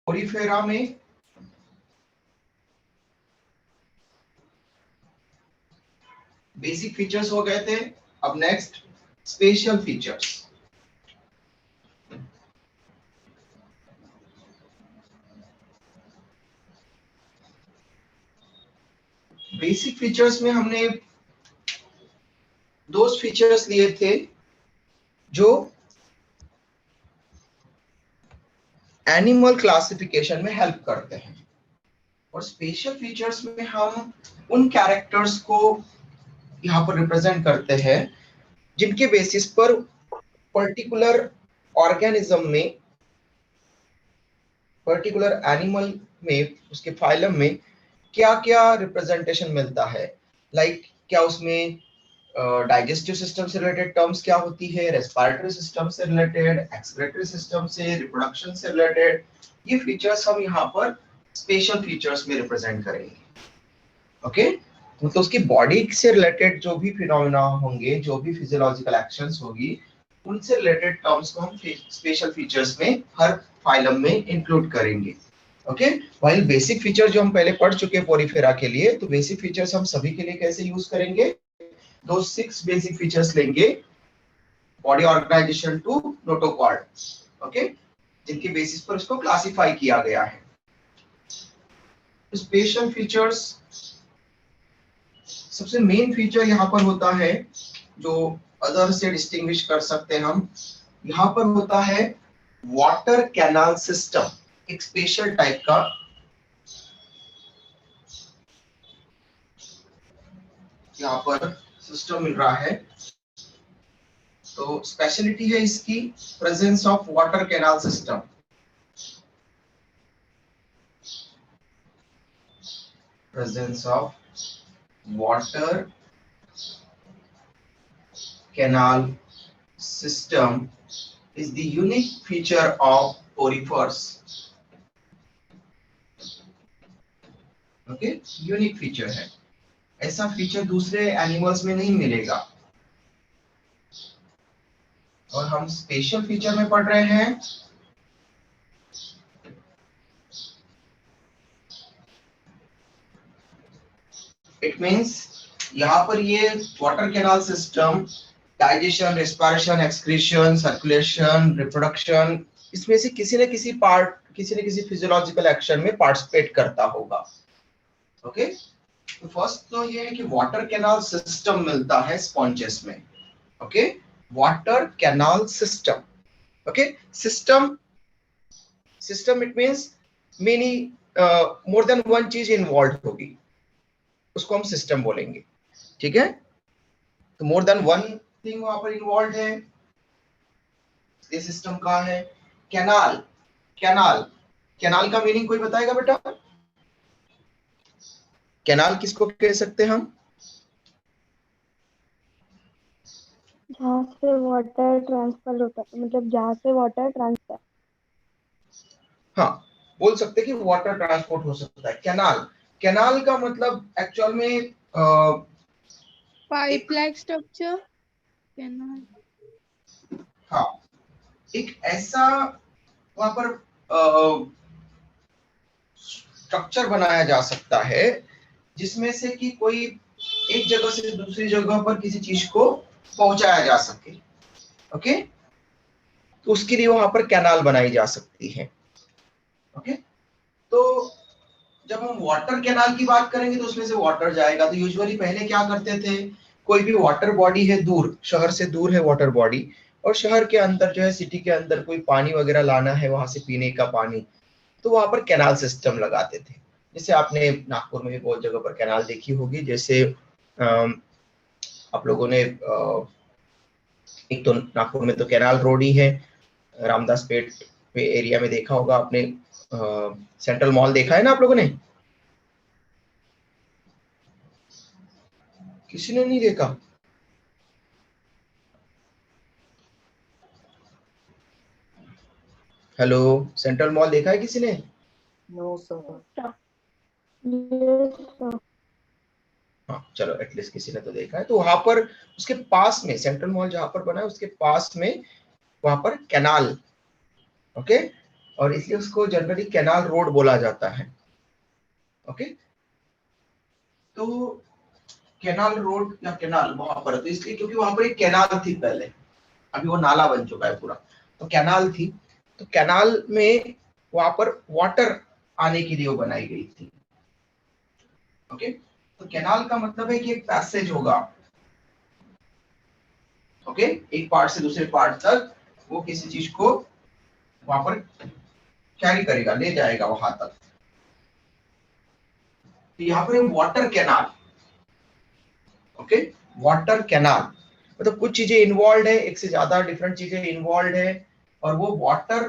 Porifera में basic features हो गए थे। अब next special features. Basic features में हमने दो फीचर्स लिए थे जो एनिमल क्लासिफिकेशन में हेल्प करते हैं, और स्पेशल फीचर्स में हम उन कैरेक्टर्स को यहाँ पर रिप्रेजेंट करते हैं जिनके बेसिस पर पर्टिकुलर ऑर्गेनिज्म में, पर्टिकुलर एनिमल में, उसके फाइलम में क्या क्या रिप्रेजेंटेशन मिलता है। लाइक क्या उसमें डाइजेस्टिव सिस्टम से रिलेटेड टर्म्स क्या होती है, रेस्पिरेटरी सिस्टम से रिलेटेड, एक्सक्रीटरी सिस्टम से, रिप्रोडक्शन से रिलेटेड, ये फीचर्स हम यहाँ पर स्पेशल फीचर्स में रिप्रेजेंट करेंगे। ओके, मतलब उसकी बॉडी से रिलेटेड जो भी फिनोमेना होंगे, जो भी फिजियोलॉजिकल एक्शंस होगी, उनसे रिलेटेड टर्म्स को हम स्पेशल फीचर्स में हर फाइलम में इंक्लूड करेंगे। ओके, व्हाइल बेसिक फीचर जो हम पहले पढ़ चुके हैं पोरीफेरा के लिए, तो बेसिक फीचर्स हम सभी के लिए कैसे यूज करेंगे, दो 6 बेसिक फीचर्स लेंगे, body organization to notochord, okay, जिनके बेसिस पर इसको क्लासिफाई किया गया है। स्पेशल फीचर्स, सबसे मेन फीचर यहाँ पर होता है जो अदर से डिस्टिंग्विश कर सकते हैं हम, यहाँ पर होता है वाटर कैनाल सिस्टम। एक स्पेशल टाइप का यहाँ पर सिस्टम मिल रहा है। तो स्पेशलिटी है इसकी presence of water canal system. Presence of water canal system is the unique feature of porifers. Okay, unique feature है, ऐसा फीचर दूसरे एनिमल्स में नहीं मिलेगा। और हम स्पेशल फीचर में पढ़ रहे हैं, इट मींस यहाँ पर ये water canal system digestion, respiration, excretion, circulation, reproduction, इसमें से किसी न किसी पार्ट, किसी न किसी फिजियोलॉजिकल एक्शन में पार्टिसिपेट करता होगा। ओके, तो फर्स्ट तो ये है कि वाटर कैनाल सिस्टम मिलता है स्पॉन्जेस में। Okay, water canal system. Okay, system, system it means many more than one चीज इन्वॉल्व होगी, उसको हम सिस्टम बोलेंगे। ठीक है, तो मोर देन वन थिंग वहां पर इन्वॉल्व है, ये सिस्टम कहाँ है। कैनाल, कैनाल, कैनाल का मीनिंग कोई बताएगा बेटा, कैनाल किसको कह सकते हैं हम? जहाँ से वाटर ट्रांसफर होता है, मतलब जहाँ से वाटर ट्रांसफर। हाँ, बोल सकते हैं कि वाटर ट्रांसपोर्ट हो सकता है। कैनाल, कैनाल का मतलब एक्चुअल में पाइप लाइक स्ट्रक्चर, कैनाल। हाँ, एक ऐसा वहां पर स्ट्रक्चर बनाया जा सकता है जिसमें से कि कोई एक जगह से दूसरी जगह पर किसी चीज को पहुंचाया जा सके। ओके, तो उसके लिए वहां पर कैनाल बनाई जा सकती है। ओके, तो जब हम वाटर कैनाल की बात करेंगे तो उसमें से वाटर जाएगा। तो यूजुअली पहले क्या करते थे, कोई भी वाटर बॉडी है दूर, शहर से दूर है वाटर बॉडी, और शहर के अंदर जो है, सिटी के अंदर कोई पानी वगैरह लाना है वहां से पीने का पानी, तो वहां पर कैनाल सिस्टम लगाते थे। जैसे आपने नागपुर में भी बहुत जगह पर कैनाल देखी होगी, जैसे आप लोगों ने एक तो नागपुर में तो कैनाल रोड ही है, रामदास पेट पे एरिया में देखा होगा आपने, सेंट्रल मॉल देखा है ना आप लोगों ने? किसी ने नहीं देखा? हेलो, सेंट्रल मॉल देखा है किसी ने? No sir. हाँ चलो, एटलीस्ट किसी ने तो देखा है। तो वहां पर उसके पास में, सेंट्रल मॉल जहां पर बना है उसके पास में वहां पर कैनाल, ओके, और इसलिए उसको जनरली कैनाल रोड बोला जाता है। ओके, तो कैनाल रोड या कैनाल वहां पर, तो इसलिए क्योंकि वहां पर एक कैनाल थी पहले, अभी वो नाला बन चुका है पूरा, तो कैनाल थी, तो कैनाल में वहां पर वाटर आने के लिए वो बनाई गई थी। ओके, तो कैनाल का मतलब है कि एक पैसेज होगा। ओके, एक पार्ट से दूसरे पार्ट तक वो किसी चीज को वहां पर कैरी करेगा, ले जाएगा वहां तक। तो यहाँ पर water canal. Okay, water canal मतलब कुछ चीजें इन्वॉल्व है, एक से ज्यादा डिफरेंट चीजें इन्वॉल्व है, और वो वाटर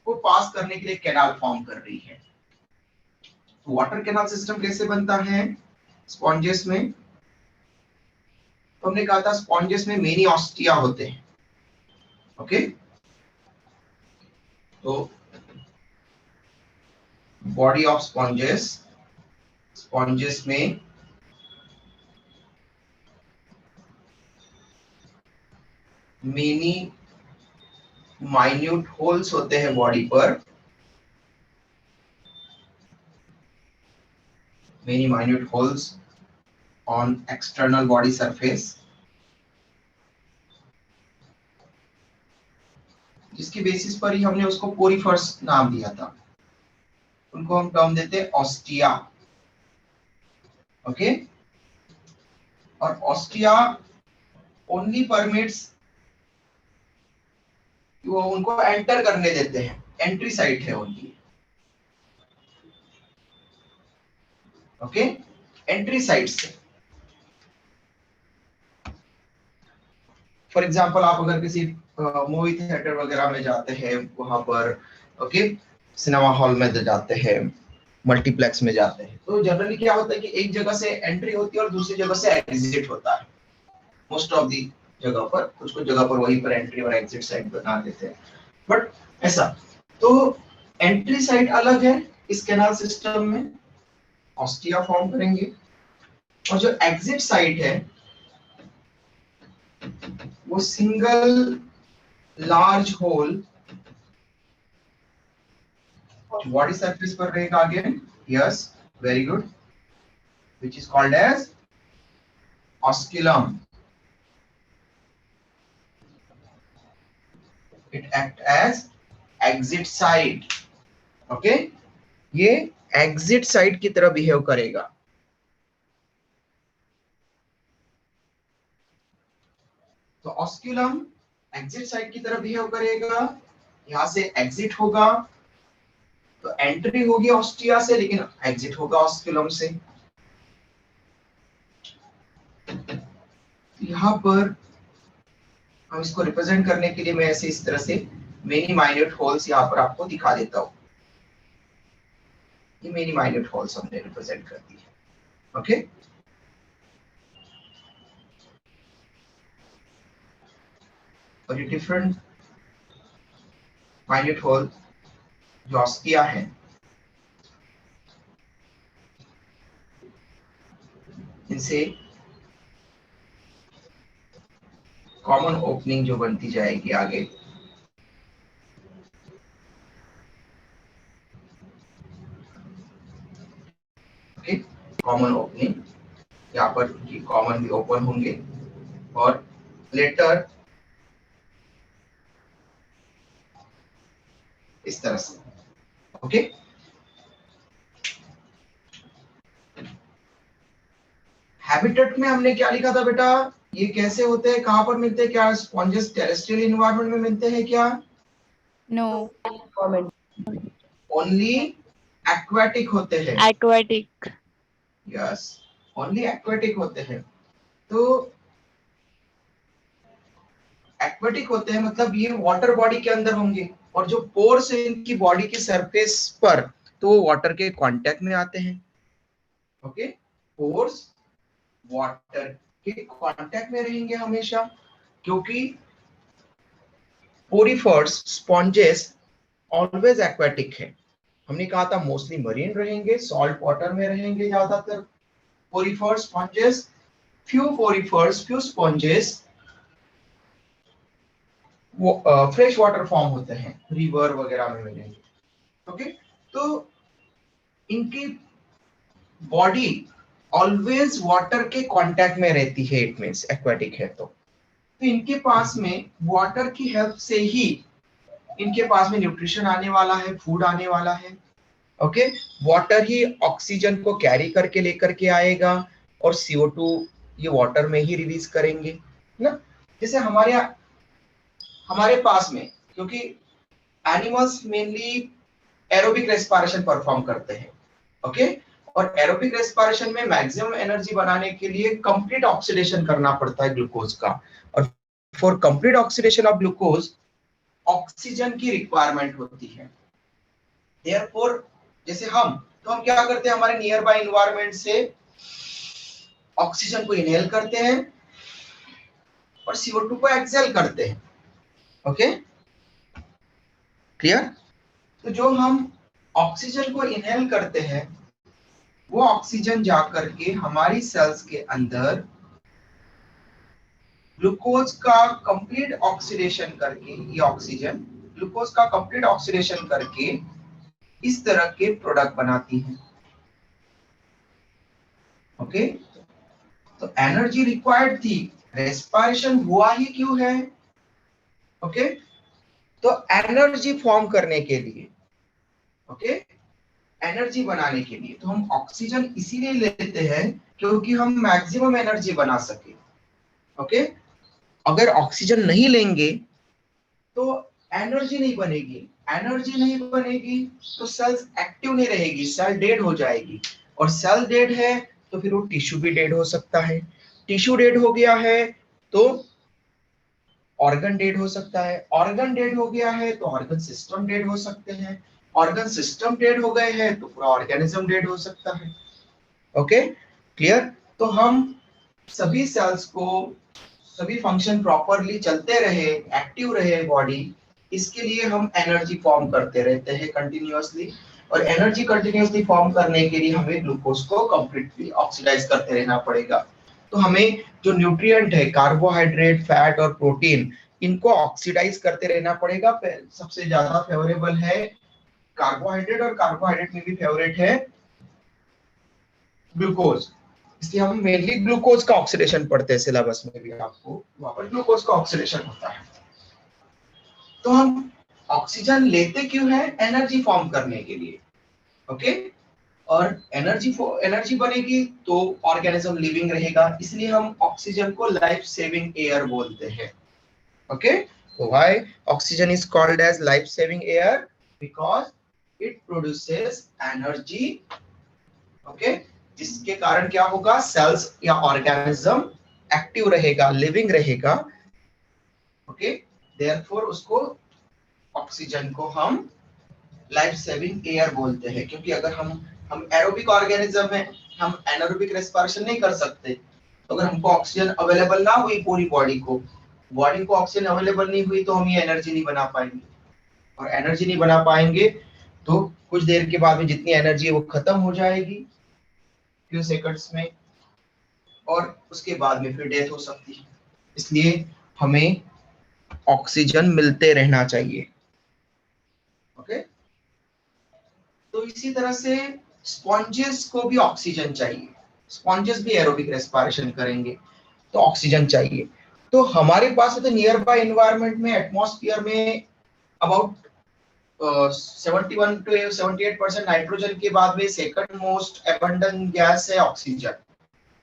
को पास करने के लिए कैनाल फॉर्म कर रही है। तो वाटर कैनाल सिस्टम कैसे बनता है स्पॉन्जेस में? तो हमने कहा था स्पॉन्जेस में मेनी ऑस्टिया होते हैं। ओके, तो बॉडी ऑफ स्पॉन्जेस, स्पॉन्जेस में मेनी माइन्यूट होल्स होते हैं बॉडी पर, many minute holes on external body surface, जिसकी बेसिस पर ही हमने उसको पोरीफर्स नाम दिया था। उनको हम टर्म देते हैं ऑस्टिया। ओके, और ऑस्टिया ओनली परमिट्स, वो उनको एंटर करने देते हैं, एंट्री साइट है उनकी। ओके, एंट्री साइट से फॉर एग्जांपल आप अगर किसी मूवी थिएटर वगैरह में जाते हैं, वहां पर ओके सिनेमा हॉल में जाते हैं, मल्टीप्लेक्स में जाते हैं, तो जनरली क्या होता है कि एक जगह से एंट्री होती है और दूसरी जगह से एग्जिट होता है। मोस्ट ऑफ दी जगह पर, कुछ कुछ जगह पर वहीं पर एंट्री और एग्जिट साइड बना देते हैं, बट ऐसा तो एंट्री साइड अलग है इस कैनाल सिस्टम में, ऑस्टिया फॉर्म करेंगे, और जो एग्जिट साइड है वो single large whole body surface पर रहेगा again. Yes, very good, which is called as osculum. It act as exit side. Okay, ये exit side की तरह बिहेव करेगा। तो osculum exit side की तरह बिहेव करेगा, यहां से एग्जिट होगा, तो एंट्री होगी ऑस्टिया से लेकिन एग्जिट होगा ऑस्कुलम से। यहाँ पर हम इसको रिप्रेजेंट करने के लिए मैं ऐसे इस तरह से मेनी माइन्यूट होल्स यहाँ पर आपको दिखा देता हूँ। ये मेनी माइन्यूट होल्स हमने रिप्रेजेंट कर दिए। ओके, और ये डिफरेंट माइन्यूट होल जो ऑस्टिया है, इनसे कॉमन ओपनिंग जो बनती जाएगी आगे। ओके, कॉमन ओपनिंग यहाँ पर ये कॉमन भी ओपन होंगे, और लेटर इस तरह से। ओके, हैबिटेट में हमने क्या लिखा था बेटा? ये कैसे होते हैं, कहां पर मिलते हैं? क्या स्पॉन्जेस टेरेस्ट्रियल एनवायरनमेंट में मिलते हैं क्या? नो, ओनली एक्वाटिक होते हैं। एक्वाटिक। यस, ओनली एक्वाटिक होते हैं। तो एक्वाटिक होते हैं मतलब ये वाटर बॉडी के अंदर होंगे, और जो पोर्स है इनकी बॉडी की सरफेस पर, तो वो वाटर के कांटेक्ट में आते हैं। ओके, पोर्स वाटर के कांटेक्ट में रहेंगे हमेशा, क्योंकि पोरिफर्स स्पॉन्जेस ऑलवेज एक्वाटिक है। हमने कहा था मोस्टली मरीन रहेंगे, सॉल्ट वाटर में रहेंगे ज्यादातर पोरिफर्स स्पॉन्जेस। फ्यू पोरिफर्स, फ्यू स्पॉन्जेस वो फ्रेश वाटर फॉर्म होते हैं, रिवर वगैरह में मिलेंगे। ओके, तो इनकी बॉडी ऑलवेज वाटर के कांटेक्ट में रहती है, इट मींस एक्वेटिक है तो इनके पास में वाटर की हेल्प से ही इनके पास में न्यूट्रिशन आने वाला है, फूड आने वाला है। ओके, वाटर ही ऑक्सीजन को कैरी करके लेकर के आएगा और CO2 ये वाटर में ही रिलीज करेंगे ना। जैसे हमारे पास में, क्योंकि animals mainly aerobic respiration perform करते हैं, ओके, और एरोबिक रेस्पिरेशन में मैक्सिमम एनर्जी बनाने के लिए कंप्लीट ऑक्सीडेशन करना पड़ता है ग्लूकोज का, और for complete oxidation of glucose oxygen की रिक्वायरमेंट होती है। देयरफॉर जैसे हम क्या करते हैं, हमारे नियर बाय इन्वायरमेंट से ऑक्सीजन को इनहेल करते हैं और CO2 को एक्सहेल करते हैं। Okay, clear? तो जो हम ऑक्सीजन को इनहेल करते हैं वो ऑक्सीजन जाकर के हमारी सेल्स के अंदर ग्लूकोज का कंप्लीट ऑक्सीडेशन करके, ये ऑक्सीजन ग्लूकोज का कंप्लीट ऑक्सीडेशन करके इस तरह के प्रोडक्ट बनाती है। ओके, तो एनर्जी रिक्वायर्ड थी, रेस्पिरेशन हुआ ही क्यों है? ओके, तो एनर्जी फॉर्म करने के लिए, ओके, एनर्जी बनाने के लिए। तो हम ऑक्सीजन इसीलिए लेते हैं क्योंकि हम मैक्सिमम एनर्जी बना सके। ओके, अगर ऑक्सीजन नहीं लेंगे तो एनर्जी नहीं बनेगी, एनर्जी नहीं बनेगी तो सेल्स एक्टिव नहीं रहेगी, सेल डेड हो जाएगी, और सेल डेड है तो फिर वो टिश्यू भी डेड हो सकता है, टिश्यू डेड हो गया है तो ऑर्गन डेड हो सकता है, ऑर्गन डेड हो गया है तो ऑर्गन सिस्टम डेड हो सकते हैं, ऑर्गन सिस्टम डेड हो गए हैं तो पूरा ऑर्गेनिज्म डेड हो सकता है। Okay, clear? तो हम सभी सेल्स को, सभी फंक्शन प्रॉपरली चलते रहे, एक्टिव रहे बॉडी, इसके लिए हम एनर्जी फॉर्म करते रहते हैं कंटिन्यूअसली, और एनर्जी कंटिन्यूअसली फॉर्म करने के लिए हमें ग्लूकोज को कंप्लीटली ऑक्सीडाइज करते रहना पड़ेगा। तो हमें जो न्यूट्रिएंट है, कार्बोहाइड्रेट, फैट और प्रोटीन, इनको ऑक्सीडाइज करते रहना पड़ेगा। सबसे ज्यादा फेवरेबल है कार्बोहाइड्रेट, और कार्बोहाइड्रेट में भी फेवरेट है ग्लूकोज, इसलिए हम मेनली ग्लूकोज का ऑक्सीडेशन पढ़ते हैं सिलेबस में भी, आपको वहां पर ग्लूकोज का ऑक्सीडेशन होता है। तो हम ऑक्सीजन लेते क्यों है? एनर्जी फॉर्म करने के लिए। ओके, और एनर्जी बनेगी तो ऑर्गेनिज्म लिविंग रहेगा, इसलिए हम ऑक्सीजन को लाइफ सेविंग एयर बोलते हैं। ओके, तो why oxygen is called as life saving air? Because it produces energy. Okay, जिसके कारण क्या होगा, सेल्स या ऑर्गेनिज्म एक्टिव रहेगा, लिविंग रहेगा। ओके, देयरफॉर उसको, ऑक्सीजन को हम लाइफ सेविंग एयर बोलते हैं, क्योंकि अगर हम एरोबिक ऑर्गेनिज्म है, हम एनारोबिक रेस्पिरेशन नहीं कर सकते, तो अगर हमको ऑक्सीजन अवेलेबल ना हुई पूरी बॉडी को ऑक्सीजन अवेलेबल नहीं हुई तो हम ये एनर्जी नहीं बना पाएंगे, और एनर्जी नहीं बना पाएंगे तो कुछ देर के बाद में जितनी एनर्जी है वो खत्म हो जाएगी फ्यू सेकंड्स में, और उसके बाद में फिर डेथ हो सकती है। इसलिए हमें ऑक्सीजन मिलते रहना चाहिए। ओके, तो इसी तरह से स्पॉन्जेस को भी ऑक्सीजन चाहिए, स्पॉन्जेस भी एरोबिक रेस्पिरेशन करेंगे तो ऑक्सीजन चाहिए। तो हमारे पास तो नियर बाय एनवायरनमेंट में, एटमॉस्फेयर में अबाउट 71 to 78% नाइट्रोजन के बाद में सेकंड मोस्ट एबंडेंट गैस है ऑक्सीजन,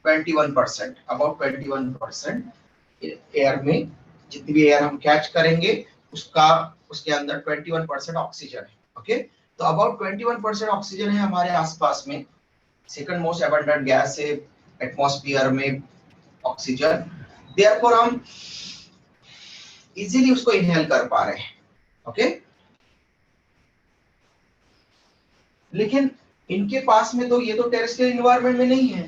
21%, अबाउट 21% एयर में, जितनी भी एयर हम कैच करेंगे उसके अंदर 21% ऑक्सीजन है। ओके, तो अबाउट 21% ऑक्सीजन है हमारे आसपास में, सेकंड मोस्ट एबंडेंट गैस है एटमॉस्फेयर में ऑक्सीजन, देयरफॉर हम इजीली उसको इनहेल कर पा रहे हैं। ओके, लेकिन इनके पास में तो, ये तो टेरेस्ट्रियल एनवायरनमेंट में नहीं है,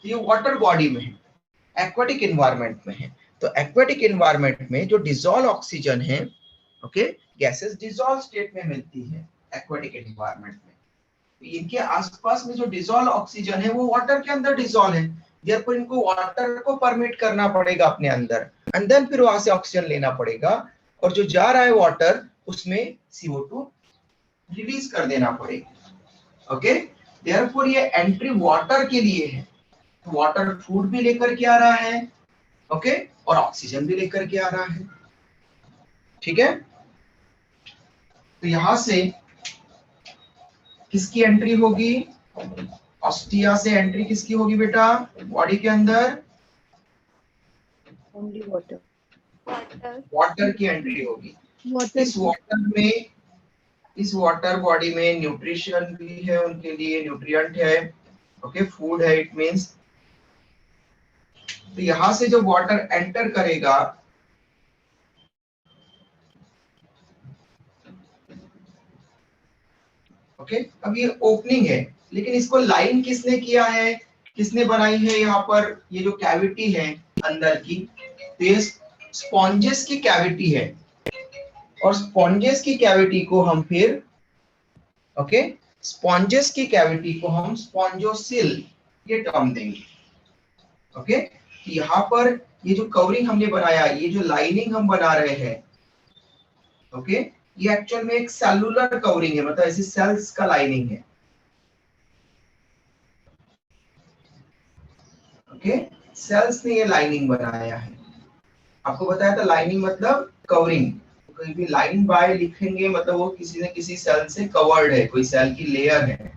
ये वाटर बॉडी में है, एक्वाटिक एनवायरनमेंट में है। तो एक्वाटिक एनवायरनमेंट में जो डिसॉल्व ऑक्सीजन है, ओके, गैसेस डिसॉल्व स्टेट में मिलती है एक्वाटिक एनवायरनमेंट में। इनके आसपास में जो डिसॉल्व ऑक्सीजन है वो वाटर के अंदर डिसॉल्व है, देयरफॉर इनको वाटर को परमिट करना पड़ेगा अपने अंदर, एंड देन फिर वहां से ऑक्सीजन लेना पड़ेगा, और जो जा रहा है वाटर उसमें CO2 रिलीज कर देना पड़ेगा। ओके, देयरफॉर ये एंट्री वाटर के लिए है, वाटर फूड भी लेकर के आ रहा है, ओके, और ऑक्सीजन भी लेकर के आ रहा है। ठीक है, तो यहां से किसकी एंट्री होगी? ऑस्टिया से एंट्री किसकी होगी बेटा बॉडी के अंदर? Only water. वाटर की एंट्री होगी। वाटर इस वाटर में, इस वाटर बॉडी में न्यूट्रिशन भी है, उनके लिए न्यूट्रिएंट है, ओके, फूड है, इट मींस। तो यहां से जो वाटर एंटर करेगा, ओके, अब ये ओपनिंग है, लेकिन इसको लाइन किसने किया है, किसने बनाई है? यहाँ पर ये जो कैविटी है अंदर की, तो ये स्पॉन्जेस की कैविटी है, और स्पॉन्जेस की कैविटी को हम फिर, ओके, स्पॉन्जेस की कैविटी को हम स्पॉन्जोसिल ये टर्म देंगे। ओके, यहाँ पर ये जो कवरिंग हमने बनाया, ये जो लाइनिंग हम बना रहे हैं, ओके, ये एक्चुअल में एक सेलुलर कवरिंग है, मतलब ऐसी सेल्स का लाइनिंग है। ओके, सेल्स ने ये लाइनिंग बनाया है। आपको बताया था लाइनिंग मतलब कवरिंग, कोई भी लाइन बाय लिखेंगे मतलब वो किसी न किसी सेल से कवर्ड है, कोई सेल की लेयर है।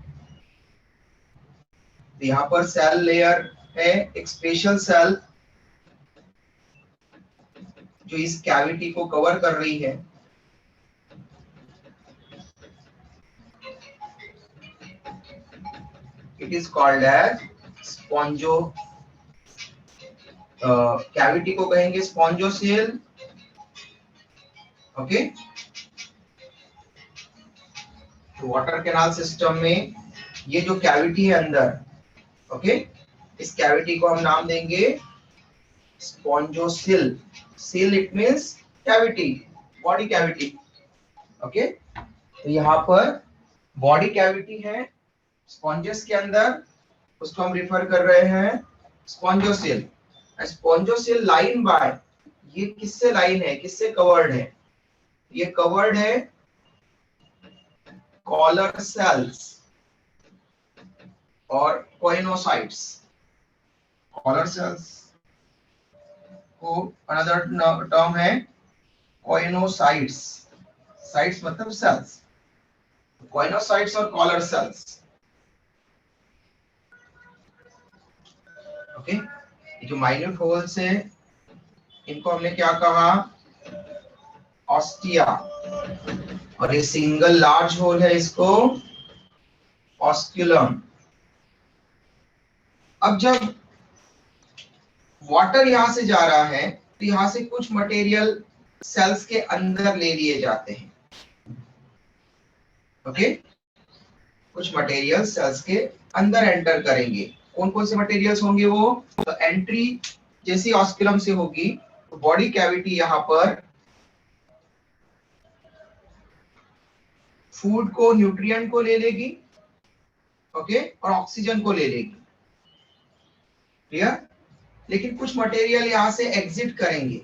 तो यहाँ पर सेल लेयर है, एक स्पेशल सेल जो इस कैविटी को कवर कर रही है। It is called as spongo, cavity को कहेंगे spongocoel. Okay, water canal system में ये जो कैविटी है अंदर, ओके, इस कैविटी को हम नाम देंगे स्पॉन्जोसिल। सिल it means cavity, body cavity. Okay, तो यहाँ पर बॉडी कैविटी है स्पॉन्जेस के अंदर, उसको हम रिफर कर रहे हैं स्पॉन्जोसिल। स्पॉन्जोसिल लाइन बाय, ये किससे लाइन है, किससे कवर्ड है? ये कवर्ड है कॉलर सेल्स और कोइनोसाइट्स। कॉलर सेल्स को अनदर टर्म है कोइनोसाइट्स। साइट्स मतलब सेल्स, कोइनोसाइट्स और कॉलर सेल्स। ओके, ये जो माइन्यूट होल्स है इनको हमने क्या कहा? ऑस्टिया, और ये सिंगल लार्ज होल है इसको ऑस्क्यूलम। अब जब वाटर यहां से जा रहा है तो यहां से कुछ मटेरियल सेल्स के अंदर ले लिए जाते हैं। ओके, कुछ मटेरियल सेल्स के अंदर एंटर करेंगे। कौन कौन से मटेरियल्स होंगे वो? तो एंट्री जैसी ऑस्क्यूलम से होगी तो बॉडी कैविटी यहाँ पर फूड को, न्यूट्रिएंट को ले लेगी, ओके, और ऑक्सीजन को ले लेगी। क्लियर? लेकिन कुछ मटेरियल यहां से एग्जिट करेंगे,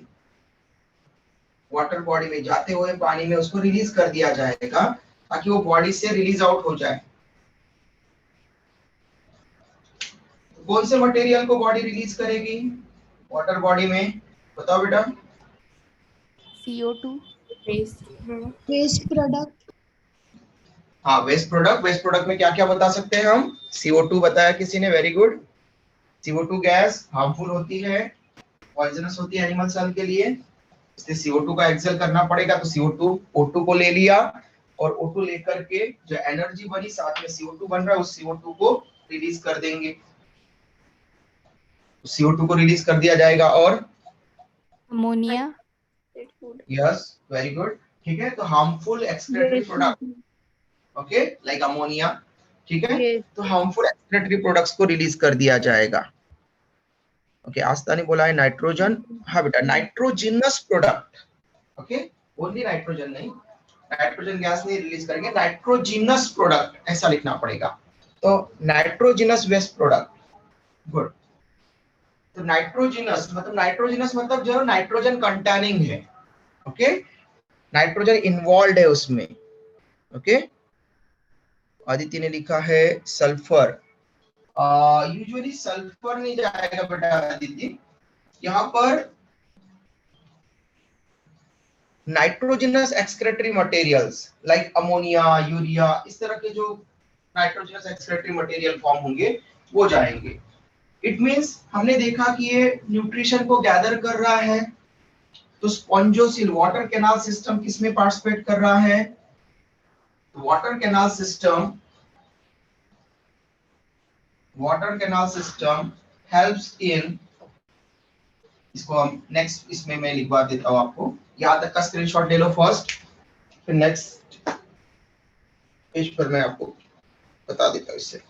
वाटर बॉडी में जाते हुए पानी में उसको रिलीज कर दिया जाएगा ताकि वो बॉडी से रिलीज आउट हो जाए। कौन से मटेरियल को बॉडी रिलीज करेगी वाटर बॉडी में? बताओ बेटा। CO2 waste product. हाँ, वेस्ट प्रोडक्ट। वेस्ट प्रोडक्ट में क्या क्या बता सकते हैं हम? CO2 बताया किसी ने, very good. CO2 gas harmful होती है, पॉइजनस होती है एनिमल सेल के लिए, इसलिए CO2 का एक्सेल करना पड़ेगा। तो CO2 O2 को ले लिया, और O2 लेकर के जो एनर्जी बनी, साथ में CO2 बन रहा है, उस CO2 को रिलीज कर देंगे। CO2 को रिलीज कर दिया जाएगा। और अमोनिया, यस, वेरी गुड, ठीक है। तो harmful excretory product, okay, like ammonia, ठीक है। तो हार्मफुल एक्सक्रीटरी प्रोडक्ट्स को रिलीज कर दिया जाएगा। ओके, आस्था ने बोला है नाइट्रोजन। हाँ बेटा, nitrogenous product, okay, only nitrogen नहीं, नाइट्रोजन गैस नहीं रिलीज करेंगे, नाइट्रोजिनस प्रोडक्ट ऐसा लिखना पड़ेगा। तो नाइट्रोजिनस वेस्ट प्रोडक्ट, गुड। तो नाइट्रोजिनस मतलब जो नाइट्रोजन कंटेनिंग है, ओके, नाइट्रोजन इन्वॉल्व है उसमें, ओके, आदित्य ने लिखा है सल्फर। यूजुअली सल्फर नहीं जाएगा बेटा आदित्य, यहाँ पर nitrogenous excretory materials like ammonia, urea, इस तरह के जो नाइट्रोजनस एक्सक्रेटरी मटेरियल फॉर्म होंगे वो जाएंगे। इट मींस हमने देखा कि ये न्यूट्रिशन को गैदर कर रहा है, तो स्पॉन्जोसिल वाटर कैनाल सिस्टम किसमें पार्टिसिपेट कर रहा है? Water canal system helps in, इसको हम नेक्स्ट इसमें मैं लिखवा देता हूं आपको, यहां तक का स्क्रीनशॉट ले लो फर्स्ट, फिर नेक्स्ट पेज पर मैं आपको बता देता हूं इससे।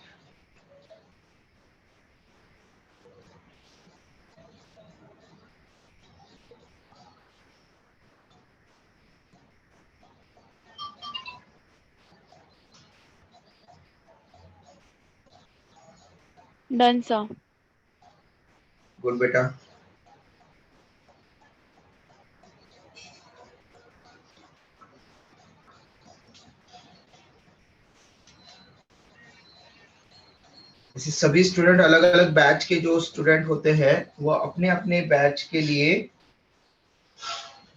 Done, sir. गुड बेटा। इसी सभी स्टूडेंट अलग अलग बैच के जो स्टूडेंट होते हैं वो अपने अपने बैच के लिए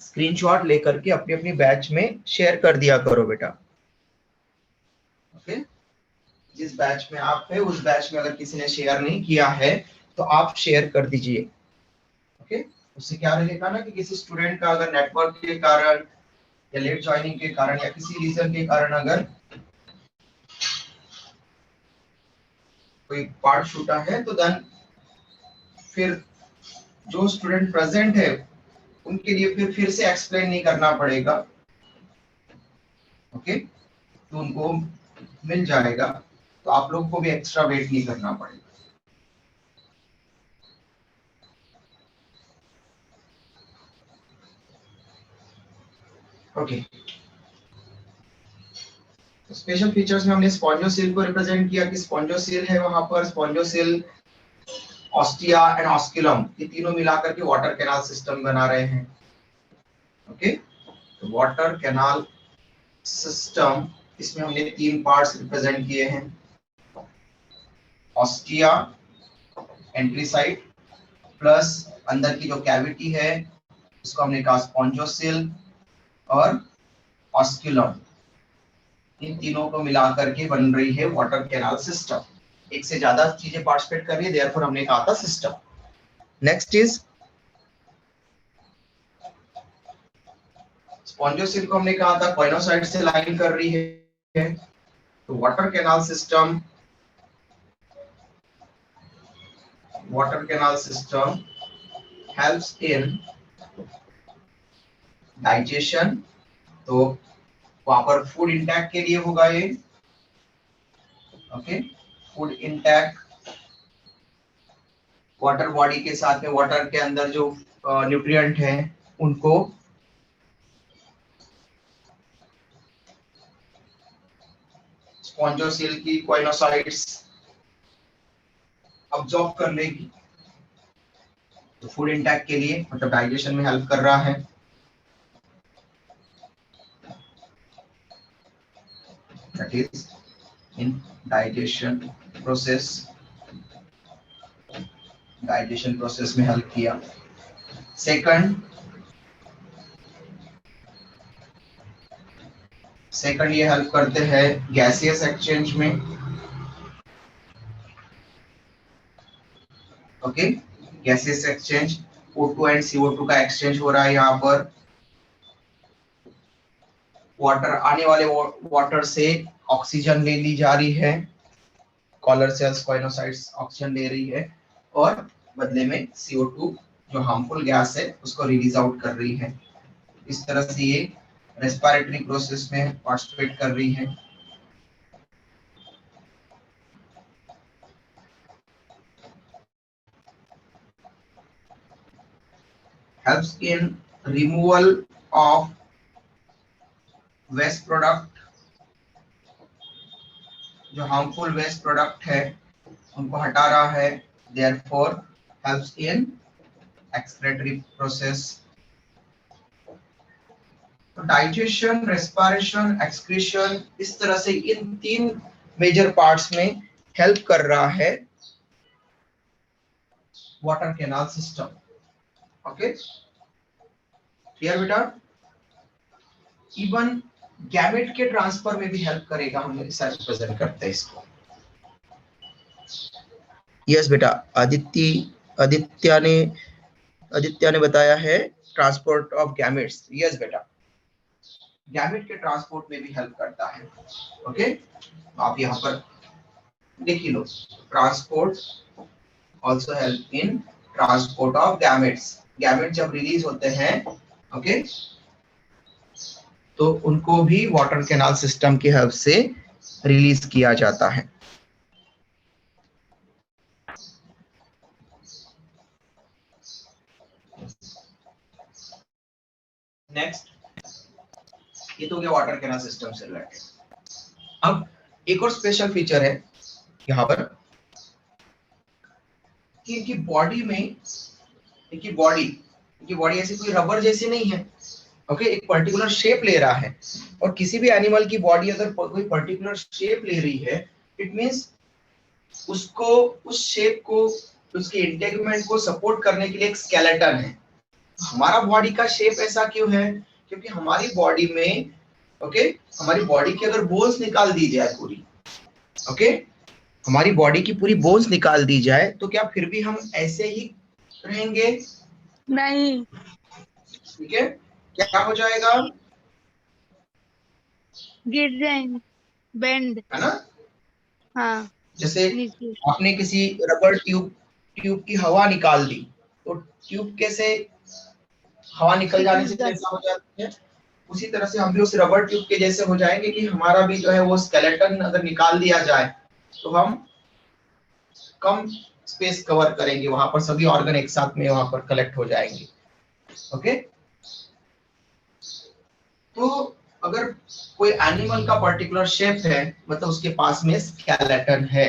स्क्रीनशॉट लेकर के अपनी अपनी बैच में शेयर कर दिया करो बेटा। ओके, जिस बैच में आप है उस बैच में अगर किसी ने शेयर नहीं किया है तो आप शेयर कर दीजिए। ओके, उससे क्या रहेगा ना कि किसी स्टूडेंट का अगर नेटवर्क के कारण या लेट ज्वाइनिंग के कारण या किसी रीजन के कारण अगर कोई पार्ट छूटा है तो देन फिर जो स्टूडेंट प्रेजेंट है उनके लिए फिर से एक्सप्लेन नहीं करना पड़ेगा। ओके, तो उनको मिल जाएगा, तो आप लोग को भी एक्स्ट्रा वेट नहीं करना पड़ेगा। ओके, तो स्पेशल फीचर्स में हमने स्पॉन्जोसिल को रिप्रेजेंट किया कि स्पॉन्जोसिल है वहां पर, स्पॉन्जोसिल, ऑस्टिया एंड ऑस्कुलम, ये तीनों मिलाकर के वाटर कैनाल सिस्टम बना रहे हैं। ओके, तो वाटर कैनाल सिस्टम, इसमें हमने तीन पार्ट्स रिप्रेजेंट किए हैं, ऑस्टिया, एंट्री साइड, प्लस अंदर की जो कैविटी है उसको हमने कहा स्पॉन्जोसिल, और ऑस्कुलम, इन तीनों को मिलाकर के बन रही है वाटर कैनाल सिस्टम। एक से ज्यादा चीजें पार्टिसिपेट कर रही है, देयरफॉर हमने कहा था सिस्टम। नेक्स्ट इज स्पॉन्जोसिल को हमने कहा था क्वाइनोसाइट से लाइन कर रही है, तो water canal system helps in digestion, तो वहां पर फूड इंटेक के लिए होगा ये। Okay, food intake, water body के साथ में वाटर के अंदर जो न्यूट्रिएंट हैं उनको स्पॉन्जोसिल की क्वाइनोसाइट्स अब्सॉर्ब कर लेगी, तो फूड इंटेक के लिए मतलब डाइजेशन में हेल्प कर रहा है। That is in digestion process में हेल्प किया। सेकंड ये हेल्प करते हैं गैसियस एक्सचेंज में। Okay, gaseous exchange, O2 and CO2 का एक्सचेंज हो रहा है यहाँ पर। वाटर, आने वाले वाटर से ऑक्सीजन ले ली जा रही है, कॉलर सेल्स क्वाइनोसाइट्स ऑक्सीजन ले रही है, और बदले में CO2 जो हार्मफुल गैस है उसको रिलीज आउट कर रही है। इस तरह से ये रेस्पिरेटरी प्रोसेस में पार्टिसिपेट कर रही है। helps in removal of waste product, जो हार्मफुल वेस्ट प्रोडक्ट है उनको हटा रहा है, therefore helps in excretory process। तो डाइजेशन, रेस्पिरेशन, एक्सक्रीशन, इस तरह से इन तीन मेजर पार्ट्स में हेल्प कर रहा है water canal system. Okay, clear बेटा? इवन गैमेट के ट्रांसफर में भी हेल्प करेगा, हम ऐसा रिप्रेजेंट करते हैं इसको। यस बेटा, आदित्य ने बताया है ट्रांसपोर्ट ऑफ गैमेट्स। यस बेटा, गैमेट के ट्रांसपोर्ट में भी हेल्प करता है। ओके, आप यहाँ पर लिख लो, transport also help in transport of gametes. Gamete जब रिलीज होते हैं, ओके, तो उनको भी वाटर कैनाल सिस्टम की हेल्प से रिलीज किया जाता है। नेक्स्ट, ये तो हो गया वाटर कैनाल सिस्टम से रिलेटेड। अब एक और स्पेशल फीचर है यहाँ पर कि इनकी बॉडी में, इनकी बॉडी ऐसी कोई रबर जैसी नहीं है। ओके, एक पर्टिकुलर शेप ले रहा है, और किसी भी एनिमल की बॉडी अगर कोई पर्टिकुलर शेप ले रही है, इट मींस उसको, उस शेप को, उसके इंटेगमेंट को सपोर्ट करने के लिए एक स्केलेटन है। हमारा बॉडी का शेप ऐसा क्यों है? क्योंकि हमारी बॉडी में, ओके, हमारी बॉडी की अगर बोन्स निकाल दी जाए पूरी, ओके, हमारी बॉडी की पूरी बोन्स निकाल दी जाए, तो क्या फिर भी हम ऐसे ही रहेंगे? नहीं। ठीक है, क्या हो जाएगा? गिर जाएंगे, बेंड। है ना? हाँ, जैसे नीचे। आपने किसी रबर ट्यूब की हवा निकाल दी, तो ट्यूब कैसे हवा निकल जाने से कैसा हो जाती है, उसी तरह से हम भी उस रबर ट्यूब के जैसे हो जाएंगे कि हमारा भी जो है वो स्केलेटन अगर निकाल दिया जाए तो हम कम स्पेस कवर करेंगे, वहां पर सभी ऑर्गन एक साथ में वहां पर कलेक्ट हो जाएंगे। ओके, तो अगर कोई एनिमल का पर्टिकुलर शेप है, मतलब उसके पास में स्केलेटन है।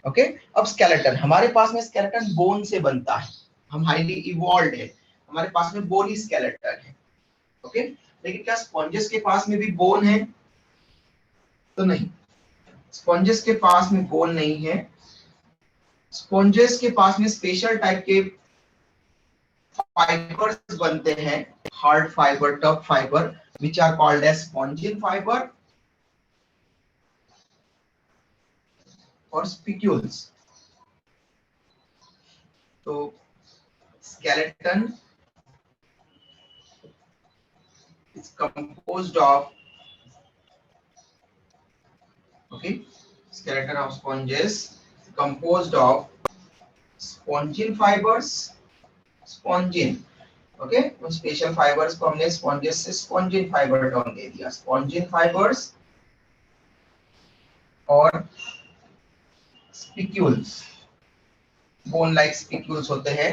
ओके, अब स्केलेटन, हमारे पास में स्केलेटन बोन से बनता है, हम हाईली इवॉल्व्ड है, हमारे पास में बोनी स्केलेटन है। ओके, लेकिन क्या स्पॉन्जेस के पास में भी बोन है? तो नहीं, स्पॉन्जेस के पास में बोन नहीं है। स्पॉन्जेस के पास में स्पेशल टाइप के फाइबर्स बनते हैं, hard fibre, tough fibre, which are called as spongin fiber or spicules. तो skeleton is composed of, okay, skeleton of sponges composed of spongin fibers, spongin, okay, उन special fibres को हमने sponges से spongin fibre term दे दिया। Spongin fibres और spicules, bone like spicules होते हैं,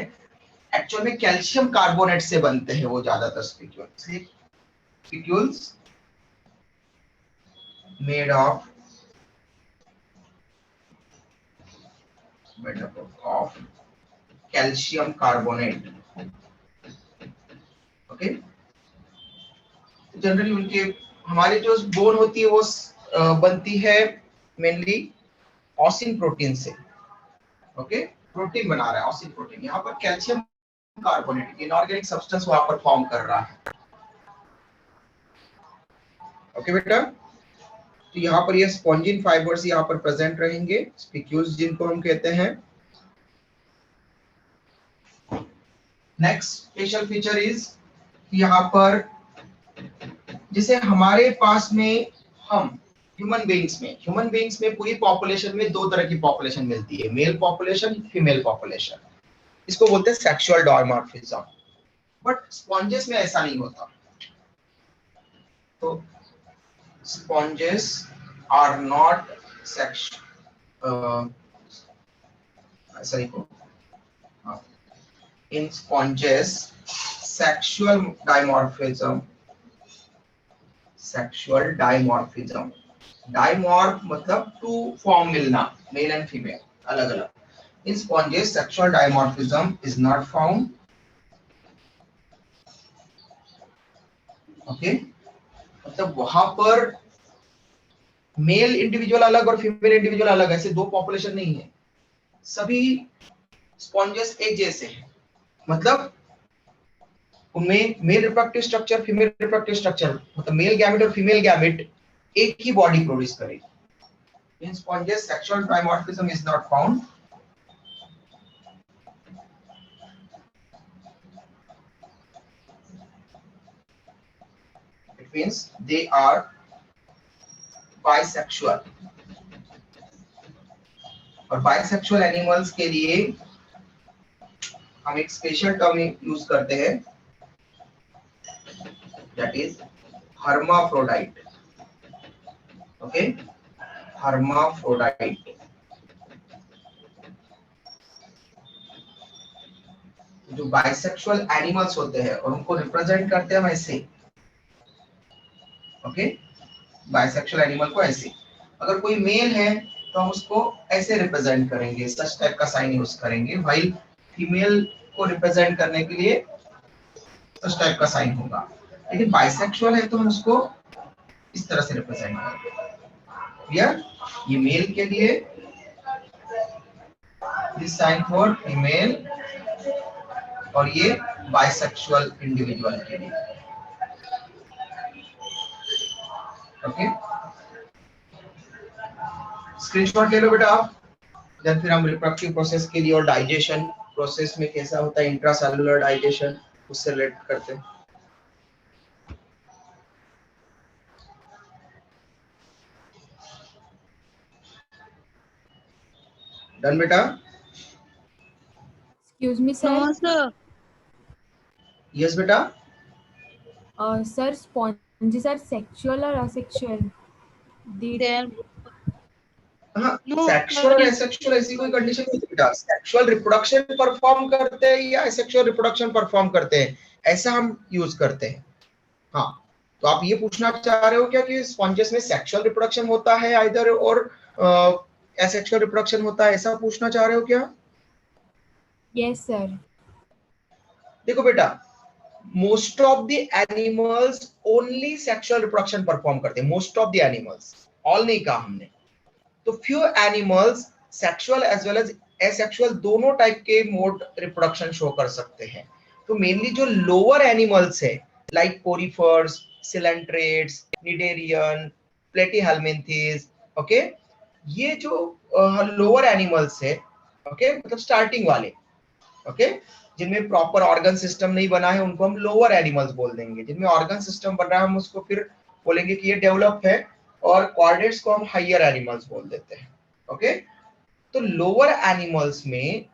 actual में कैल्शियम कार्बोनेट से बनते हैं वो ज्यादातर spicules. Spicules made of calcium carbonate. Okay, generally उनके, हमारी जो बोन होती है वो बनती है मेनली ऑसिन प्रोटीन से। ओके, प्रोटीन बना रहा है ऑसिन प्रोटीन, यहाँ पर कैल्शियम कार्बोनेट इनऑर्गेनिक सब्सटेंस वहां पर फॉर्म कर रहा है। ओके बेटा, तो यहाँ पर ये स्पॉन्जिन फाइबर्स यहाँ पर प्रेजेंट रहेंगे, स्पिक्यूल्स जिनको हम कहते हैं। नेक्स्ट स्पेशल फीचर इज, यहाँ पर जैसे हमारे पास में, हम ह्यूमन बीइंग्स में पूरी पॉपुलेशन में दो तरह की पॉपुलेशन मिलती है, मेल पॉपुलेशन, फीमेल पॉपुलेशन। इसको बोलते हैं सेक्सुअल डायमॉर्फिज्म। बट स्पॉन्जेस में ऐसा नहीं होता। तो sponges are not in sponges sexual dimorphism dimorph मतलब टू फॉर्म मिलना, मेल एंड फीमेल अलग अलग। In sponges sexual dimorphism is not found. Okay, मतलब वहां पर मेल इंडिविजुअल अलग और फीमेल इंडिविजुअल अलग, ऐसे दो पॉपुलेशन नहीं है, सभी स्पॉन्जेस एक जैसे हैं। मतलब उनमें male reproductive structure, female reproductive structure, मतलब मेल गैमेट और फीमेल गैमेट एक ही बॉडी प्रोड्यूस करेगी। In sponges sexual trimorphism is not found. It means they are bisexual। और बाइसेक्सुअल एनिमल्स के लिए हम एक स्पेशल टर्म यूज करते हैं, that is hermaphrodite. Okay, hermaphrodite. जो बाइसेक्सुअल एनिमल्स होते हैं और उनको रिप्रेजेंट करते हैं हम ऐसे। ओके, बाइसेक्सुअल एनिमल को ऐसे, अगर कोई मेल है तो हम उसको ऐसे रिप्रेजेंट करेंगे, सच टाइप का साइन यूज करेंगे, व्हाइल फीमेल को रिप्रेजेंट करने के लिए सच टाइप का साइन होगा। लेकिन बाइसेक्सुअल है तो हम उसको इस तरह से रिप्रेजेंट करेंगे। क्लियर? ये मेल के लिए दिस साइन फॉर फीमेल, और ये बाइसेक्सुअल इंडिविजुअल के लिए। ओके, स्क्रीनशॉट ले लो बेटा आप। देन फिर हम रिप्रोडक्टिव प्रोसेस के लिए और डाइजेशन प्रोसेस में कैसा होता है इंट्रासेलुलर डाइजेशन, उससे रिलेट करते हैं। डन बेटा? Excuse me, sir. No, sir. Yes बेटा? Sir, sponges are sexual or asexual? They are हाँ, No, सेक्सुअल और sorry. एसेक्सुअल ऐसी कोई कंडीशन नहीं है बेटा। सेक्सुअल रिप्रोडक्शन परफॉर्म करते हैं या एसेक्सुअल रिप्रोडक्शन परफॉर्म करते हैं, ऐसा हम यूज करते हैं। हाँ, तो आप ये पूछना चाह रहे हो क्या कि स्पॉन्जेस में सेक्सुअल रिप्रोडक्शन होता है आइदर, और एसेक्सुअल रिप्रोडक्शन होता है, ऐसा पूछना चाह रहे हो क्या? Yes, sir. देखो बेटा, most of the animals only sexual reproduction perform करते हैं। Most of the animals, all नहीं कहा हमने। तो few animals sexual as well as asexual दोनों टाइप के मोड रिप्रोडक्शन शो कर सकते हैं। तो मेनली जो लोअर एनिमल्स है like poriferans, coelenterates, cnidarian, platyhelminthes, okay, ये जो लोअर एनिमल्स है, ओके, मतलब स्टार्टिंग वाले, ओके, जिनमें प्रॉपर ऑर्गन सिस्टम नहीं बना है उनको हम लोअर एनिमल्स बोल देंगे। जिनमें ऑर्गन सिस्टम बन रहा है हम उसको फिर बोलेंगे कि ये डेवलप है, और कोऑर्डिनेट्स को हम हायर एनिमल्स बोल देते हैं। ओके, तो लोअर एनिमल्स में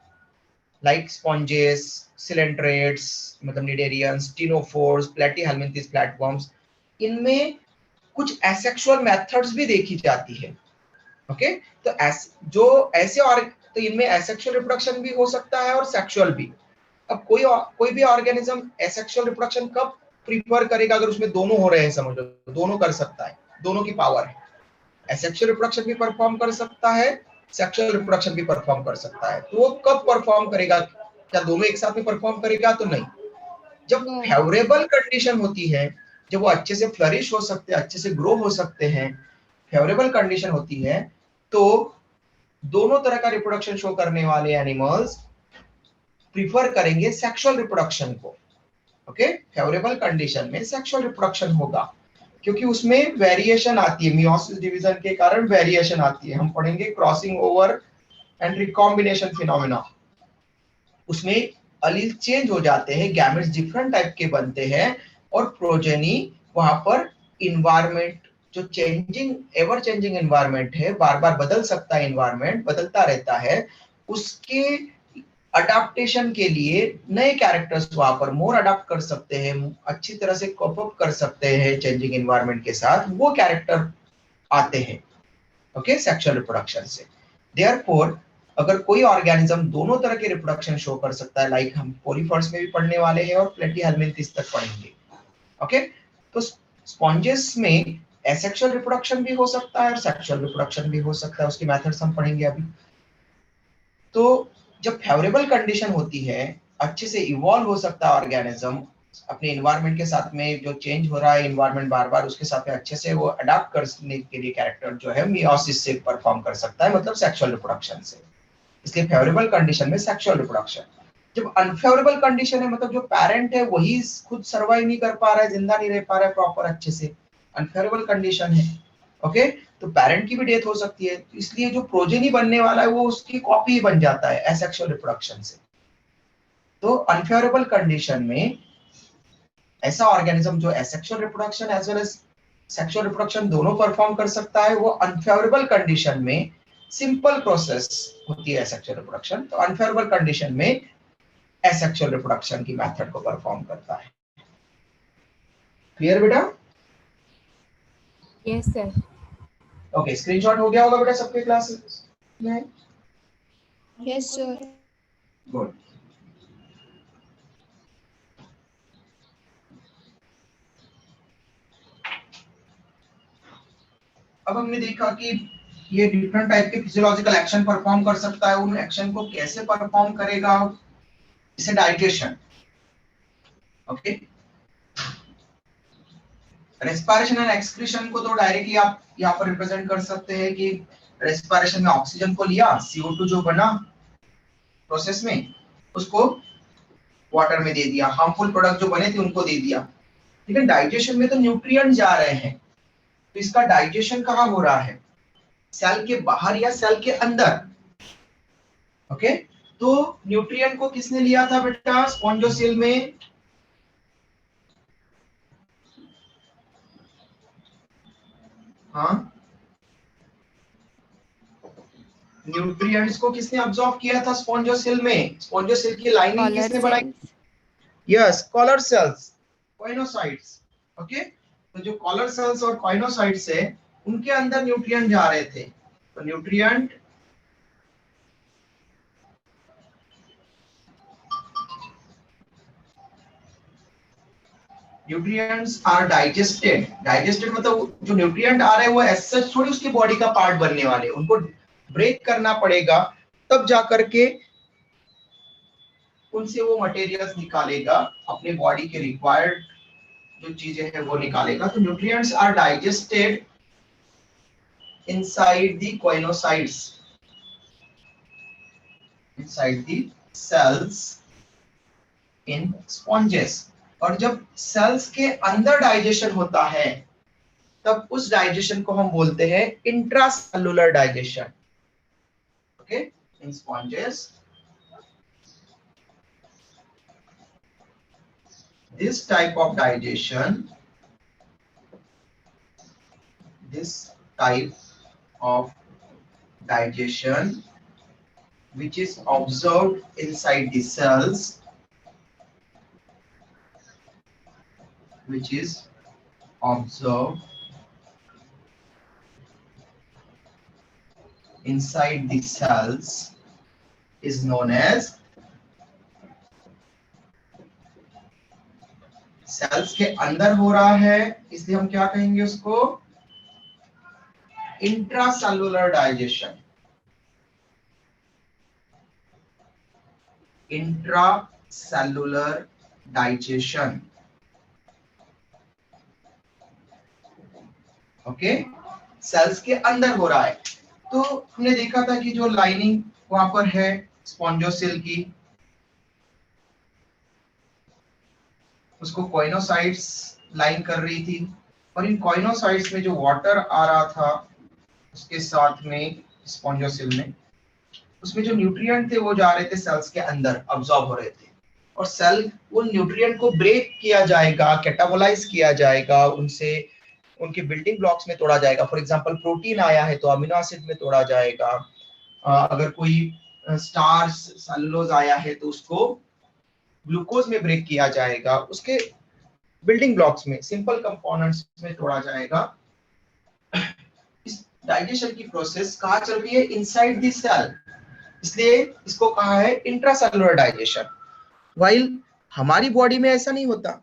लाइक स्पॉन्जेस, सिलेंट्रेट्स, मतलब निडेरियंस, टिनोफोर्स, प्लेटीहेल्मिन्थेस प्लेटफॉर्म्स, इनमें कुछ एसेक्सुअल मेथड्स भी देखी जाती है। ओके, तो जो ऐसे और तो इनमें एसेक्सुअल रिप्रोडक्शन भी हो सकता है और सेक्सुअल भी। अब कोई भी ऑर्गेनिज्म एसेक्सुअल रिप्रोडक्शन कब प्रीफर करेगा? अगर उसमें दोनों हो रहे हैं, समझ लो दोनों कर सकता है, दोनों की पावर है। एसेक्सुअल रिप्रोडक्शन भी परफॉर्म कर सकता है, सेक्सुअल रिप्रोडक्शन भी परफॉर्म कर सकता है। तो वो कब परफॉर्म करेगा? क्या दोनों एक साथ में परफॉर्म करेगा? तो नहीं। जब No. फेवरेबल कंडीशन होती है, जब वो अच्छे से फ्लरिश हो सकते हैं, अच्छे से ग्रो हो सकते हैं, फेवरेबल कंडीशन होती है, तो दोनों तरह का रिप्रोडक्शन शो करने वाले एनिमल्स प्रीफर करेंगे सेक्सुअल रिप्रोडक्शन को। ओके, फेवरेबल कंडीशन में सेक्सुअल रिप्रोडक्शन होगा, क्योंकि उसमें वेरिएशन आती है, मियोसिस डिवीजन के कारण वेरिएशन आती है। हम पढ़ेंगे crossing over and recombination phenomena. उसमें अलील चेंज हो जाते हैं, गैमेट्स डिफरेंट टाइप के बनते हैं, और प्रोजेनी वहां पर इन्वायरमेंट, जो चेंजिंग एवर चेंजिंग एनवायरमेंट है, बार बार बदल सकता है, एनवायरमेंट बदलता रहता है, उसके अडाप्टेशन के लिए नए कैरेक्टर्स वहां पर मोर अडाप्ट कर सकते हैं, अच्छी तरह से कोप अप कर सकते हैं चेंजिंग एनवायरमेंट के साथ, वो कैरेक्टर आते हैं। ओके, सेक्सुअल रिप्रोडक्शन से। देयरफॉर अगर कोई ऑर्गेनिज्म दोनों तरह के रिप्रोडक्शन शो कर सकता है, लाइक हम पोरीफर्स में भी पढ़ने वाले हैं और प्लेटीहेल्मिन्थेस तक पढ़ेंगे। ओके, तो स्पॉन्जेस में एसेक्सुअल रिप्रोडक्शन भी हो सकता है और सेक्सुअल रिप्रोडक्शन भी हो सकता है, उसकी मेथड्स हम पढ़ेंगे अभी। तो जब फेवरेबल कंडीशन होती है, अच्छे से इवॉल्व हो सकता है ऑर्गेनिज्म, अपने इन्वायरमेंट के साथ में जो चेंज हो रहा है इन्वायरमेंट बार बार, उसके साथ में अच्छे से वो अडाप्ट करने के लिए कैरेक्टर जो है मियोसिस से परफॉर्म कर सकता है, मतलब सेक्सुअल रिप्रोडक्शन से। इसलिए फेवरेबल कंडीशन में सेक्सुअल रिप्रोडक्शन। जब अनफेवरेबल कंडीशन है, मतलब जो पेरेंट है वही खुद सर्वाइव नहीं कर पा रहा है, जिंदा नहीं रह पा रहा है प्रॉपर अच्छे से, अनफेवरेबल कंडीशन है, ओके, तो पेरेंट की भी डेथ हो सकती है। इसलिए जो प्रोजेनी बनने वाला है वो उसकी कॉपी बन जाता है एसेक्सुअल रिप्रोडक्शन से। तो अनफेवरेबल कंडीशन में ऐसा ऑर्गेनिज्म जो asexual reproduction as well as sexual reproduction दोनों परफॉर्म कर सकता है, वो अनफेवरेबल कंडीशन में सिंपल प्रोसेस होती है एसेक्सुअल रिप्रोडक्शन, तो अनफेवरेबल कंडीशन में एसेक्सुअल रिप्रोडक्शन की मेथड को परफॉर्म करता है। क्लियर बेटा? Yes sir. ओके, स्क्रीनशॉट हो गया होगा बेटा सबके क्लासेस में? Yes, sir. गुड। अब हमने देखा कि ये डिफरेंट टाइप के फिजियोलॉजिकल एक्शन परफॉर्म कर सकता है। उन एक्शन को कैसे परफॉर्म करेगा? इसे digestion, okay. Respiration and excretion को तो डायरेक्टली आप यहाँ पर रिप्रेजेंट कर सकते हैं कि रेस्पिरेशन में ऑक्सीजन को लिया, CO2 जो बना प्रोसेस में, उसको वाटर में दे दिया, हार्मफुल प्रोडक्ट जो बने थे उनको दे दिया। लेकिन डाइजेशन में तो न्यूट्रिएंट जा रहे हैं, तो इसका डाइजेशन कहाँ हो रहा है? सेल के बाहर या सेल के अंदर, ओके। तो न्यूट्रिएंट को किसने लिया था बेटा स्पॉन्जोसेल में? हाँ, न्यूट्रिएंट्स को किसने अब्सॉर्ब किया था स्पॉन्जोसेल में? स्पॉन्जोसेल की लाइनिंग किसने बनाई? Yes, collar cells, choanocytes, okay. तो जो कॉलर सेल्स और कॉइनोसाइट्स है उनके अंदर न्यूट्रिएंट जा रहे थे। तो न्यूट्रिएंट्स आर डाइजेस्टेड। डाइजेस्टेड मतलब जो न्यूट्रिएंट आ रहे हैं वो एज सच थोड़ी उसकी बॉडी का पार्ट बनने वाले, उनको ब्रेक करना पड़ेगा, तब जा करके उनसे वो मटेरियल्स निकालेगा, अपने बॉडी के रिक्वायर्ड जो चीजें हैं वो निकालेगा। तो nutrients are digested inside the choanocytes, inside the cells in sponges. और जब सेल्स के अंदर डाइजेशन होता है तब उस डाइजेशन को हम बोलते हैं intracellular digestion, okay. In sponges this type of digestion which is observed inside the cells, which is observed inside the cells is known as, cells के अंदर हो रहा है इसलिए हम क्या कहेंगे उसको? Intracellular digestion, intracellular digestion, okay. Cells के अंदर हो रहा है। तो हमने देखा था कि जो लाइनिंग वहां पर है स्पॉन्जोसेल की, उसको कॉइनोसाइट्स लाइन कर रही थी, और इन कॉइनोसाइट्स में जो वाटर आ रहा था उसके साथ में स्पॉन्जोसेल में, उसमें जो न्यूट्रिएंट थे वो जा रहे थे सेल्स के अंदर, अब्सॉर्ब हो रहे थे, और सेल उन न्यूट्रिएंट को ब्रेक किया जाएगा, कैटाबोलाइज किया जाएगा, उनसे उनके बिल्डिंग ब्लॉक्स में तोड़ा जाएगा। फॉर एग्जांपल प्रोटीन आया है तो अमीनो एसिड में तोड़ा जाएगा, अगर कोई स्टार्च सेलुलोज आया है तो उसको ग्लूकोज में ब्रेक किया जाएगा, उसके बिल्डिंग ब्लॉक्स में, सिंपल कंपोनेंट्स में तोड़ा जाएगा। इस डाइजेशन की प्रोसेस कहाँ चल रही है? इनसाइड द सेल, इसलिए इसको कहा है इंट्रासेल्युलर डाइजेशन। व्हाइल हमारी बॉडी में ऐसा नहीं होता,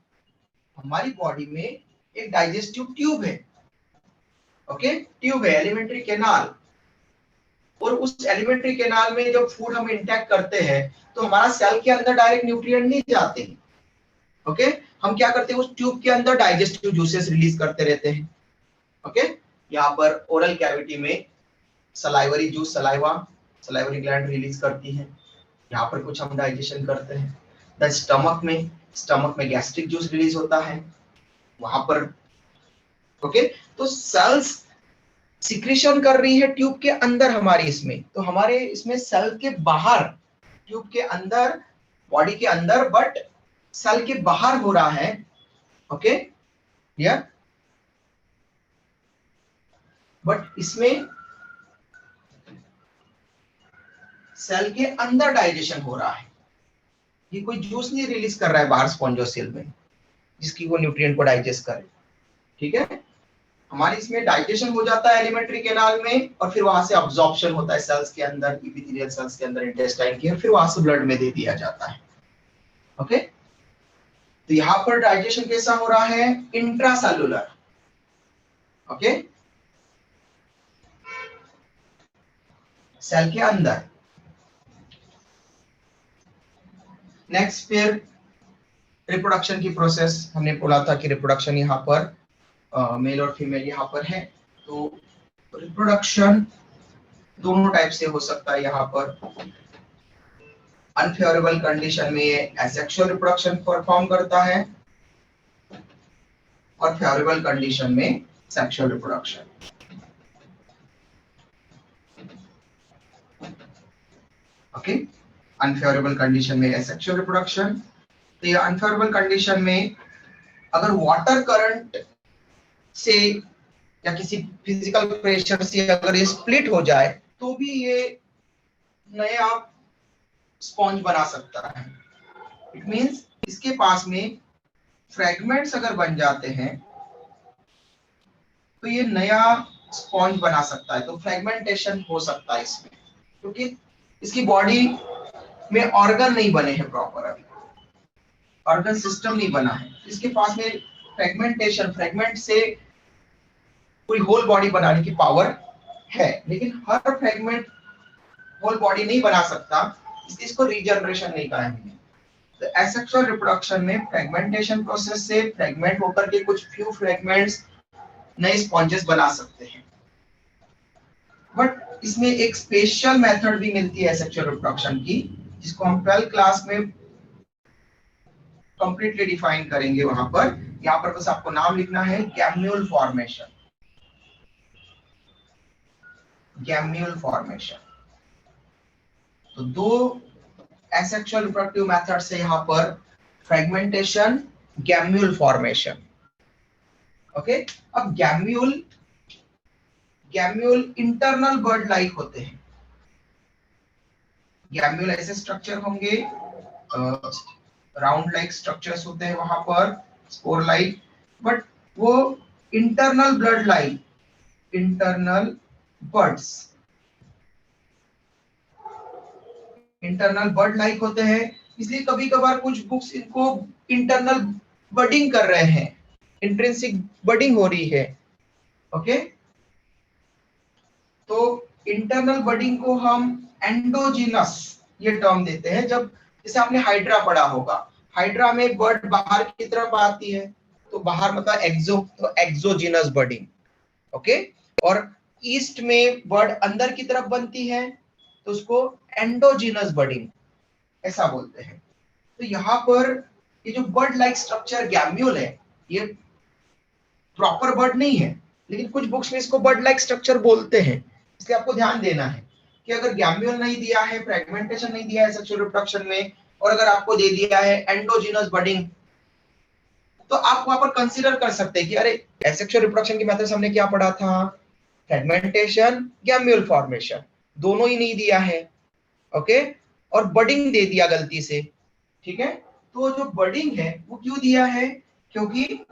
हमारी बॉडी में एक डाइजेस्टिव ट्यूब है, ओके, ट्यूब है, एलिमेंट्री कैनाल, और उस एलिमेंट्री कैनाल में जब फूड हम इंटेक करते हैं तो हमारा सेल के अंदर डायरेक्ट न्यूट्रिएंट नहीं जाते, ओके। हम क्या करते हैं, उस ट्यूब के अंदर डाइजेस्टिव जूसेस रिलीज करते रहते हैं। ओके, यहाँ पर ओरल कैविटी में salivary juice, salivary gland release करती है, यहाँ पर कुछ हम डाइजेशन करते हैं। द स्टमक में गैस्ट्रिक जूस रिलीज होता है वहां पर। ओके, तो सेल्स सिक्रीशन कर रही है ट्यूब के अंदर हमारी इसमें, तो हमारे इसमें सेल के बाहर, ट्यूब के अंदर, बॉडी के अंदर, बट सेल के बाहर हो रहा है। Okay, clear? बट इसमें सेल के अंदर डाइजेशन हो रहा है, ये कोई जूस नहीं रिलीज कर रहा है बाहर स्पॉन्जोसेल में जिसकी वो न्यूट्रिएंट को डाइजेस्ट करे। ठीक है, हमारे इसमें डाइजेशन हो जाता है एलिमेंट्री कैनाल में, और फिर वहां से अब्जॉर्प्शन होता है सेल्स के अंदर, इपिथेलियल सेल्स के अंदर, इंटेस्टाइन की, और फिर वहां से ब्लड में दे दिया जाता है। ओके, तो यहाँ पर डाइजेशन कैसा हो रहा है, इंट्रासेलुलर। ओके, सेल के अंदर। नेक्स्ट, फिर रिप्रोडक्शन की प्रोसेस, हमने बोला था कि रिप्रोडक्शन यहाँ पर मेल और फीमेल यहाँ पर है, तो रिप्रोडक्शन दोनों टाइप से हो सकता है। यहाँ पर अनफेवरेबल कंडीशन में ये एसेक्सुअल रिप्रोडक्शन परफॉर्म करता है, और फेवरेबल कंडीशन में sexual reproduction. Okay, unfavourable condition में एसेक्सुअल रिप्रोडक्शन। तो ये अनफेवरेबल कंडीशन में अगर वाटर करंट से या किसी फिजिकल प्रेशर से अगर ये स्प्लिट हो जाए तो भी ये नया स्पॉन्ज बना सकता है। इट मींस इसके पास में फ्रैगमेंट्स अगर बन जाते हैं तो ये नया स्पॉन्ज बना सकता है, तो फ्रैगमेंटेशन हो सकता है इसमें, क्योंकि इसकी बॉडी में ऑर्गन नहीं बने हैं प्रॉपर, अभी ऑर्गन सिस्टम नहीं बना है, इसके पास में फ्रैगमेंटेशन, फ्रैगमेंट से कोई होल बॉडी बनाने की पावर है, लेकिन हर फ्रैगमेंट होल बॉडी नहीं बना सकता, इसलिए इसको रीजनरेशन नहीं कहा है। तो एसेक्सुअल रिप्रोडक्शन में फ्रैगमेंटेशन प्रोसेस से फ्रैगमेंट होकर के कुछ फ्यू फ्रैगमेंट्स नए स्पॉन्जेस बना सकते हैं। बट इसमें एक स्पेशल मेथड भी मिलती है एसेक्सुअल रिप्रोडक्शन की, जिसको हम 12th क्लास में कंप्लीटली डिफाइन करेंगे। वहां पर, यहाँ पर बस आपको नाम लिखना है, गैम्यूल फॉर्मेशन। गैम्यूल फॉर्मेशन। तो दो एसेक्सुअल रिप्रोडक्टिव मेथड से यहाँ पर फ्रैगमेंटेशन, गैम्यूल फॉर्मेशन। ओके, अब गैम्यूल इंटरनल बर्ड लाइक होते हैं। गैम्यूल ऐसे स्ट्रक्चर होंगे, राउंड लाइक स्ट्रक्चर्स होते हैं वहां पर, स्पोर लाइक, बट वो internal blood like, internal bird like होते हैं। इसलिए कभी कभार कुछ बुक्स इनको इंटरनल बडिंग कर रहे हैं, इंट्रिंसिक बडिंग हो रही है। ओके, तो इंटरनल बडिंग को हम एंडोजीनस ये टर्म देते हैं। जब जैसे आपने हाइड्रा पढ़ा होगा, हाइड्रा में बर्ड बाहर की तरफ आती है, तो बाहर मतलब एक्सो, तो एक्सोजीनस बर्डिंग। ओके, और ईस्ट में बर्ड अंदर की तरफ बनती है, तो उसको एंडोजीनस बर्डिंग ऐसा बोलते हैं। तो यहाँ पर ये जो बर्ड लाइक स्ट्रक्चर गैम्यूल है, ये प्रॉपर बर्ड नहीं है, लेकिन कुछ बुक्स में इसको बर्ड लाइक स्ट्रक्चर बोलते हैं। इसलिए आपको ध्यान देना है कि अगर गैम्यूल नहीं दिया है, फ्रैगमेंटेशन नहीं दिया है सेक्सुअल रिप्रोडक्शन में, और अगर आपको दे दिया है एंडोजीनस बडिंग, तो आप वहां पर कंसीडर कर सकते हैं कि अरे सेक्सुअल रिप्रोडक्शन की मेथड्स हमने क्या पढ़ा था, फ्रैगमेंटेशन, गैम्यूल फॉर्मेशन, दोनों ही नहीं दिया है। ओके, और बडिंग दे दिया गलती से। ठीक है, तो जो बडिंग है वो क्यों दिया है, क्योंकि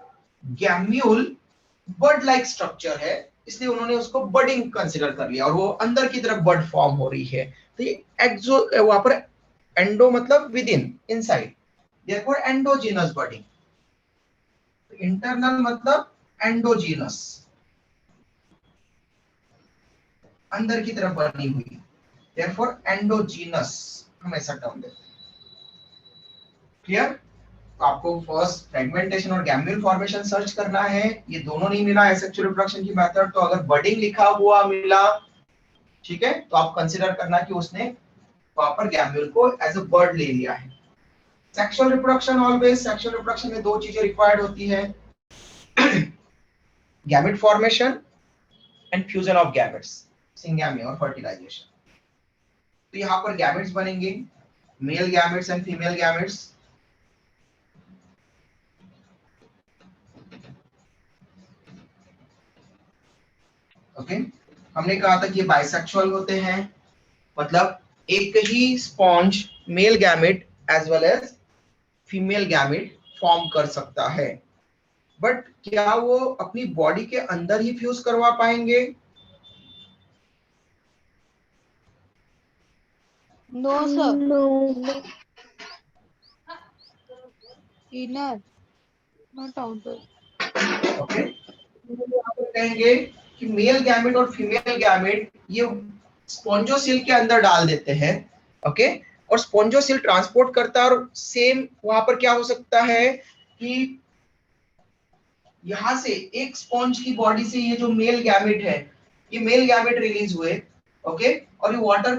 गैम्यूल बर्ड लाइक स्ट्रक्चर है, इसलिए उन्होंने उसको बडिंग कंसीडर कर लिया, और वो अंदर की तरफ बर्ड फॉर्म हो रही है। तो ये एक्सो, वहां पर एंडो मतलब with in, inside, therefore endogenous budding. Internal मतलब एंडोजीनस, अंदर की तरफ बनी हुई, देयरफॉर एंडोजीनस हम ऐसा टर्म देते हैं। क्लियर? तो आपको फर्स्ट फ्रेगमेंटेशन और गैम्यूल फॉर्मेशन सर्च करना है। ये दोनों नहीं मिला एसेक्सुअल रिप्रोडक्शन की मेथड, तो अगर बडिंग लिखा हुआ मिला, ठीक है, तो आप कंसीडर करना कि उसने वहां पर गैम्यूल को एज अ बर्ड ले लिया है। Sexual reproduction, always sexual reproduction में दो चीजें रिक्वायर्ड होती है, gamete formation and fusion of gametes, syngamy और फर्टिलाइजेशन। तो यहाँ पर गैमेट्स बनेंगे, male gametes and female gametes. Okay, हमने कहा था कि ये बाइसेक्सुअल होते हैं, मतलब एक ही sponge male gamete as well as female gamete form कर सकता है। बट क्या वो अपनी बॉडी के अंदर ही फ्यूज करवा पाएंगे? No, sir. No. Inner, not outer. Okay, यहाँ पर कहेंगे कि मेल गैमेट और फीमेल गैमेट ये स्पॉन्जोसिल के अंदर डाल देते हैं। ओके, और स्पॉन्जोसिल ट्रांसपोर्ट करता है, और सेम वहां पर क्या हो सकता है कि यहां से एक स्पॉन्ज की बॉडी से ये जो मेल गैमेट है, ये मेल गैमेट रिलीज हुए, ओके, और ये वाटर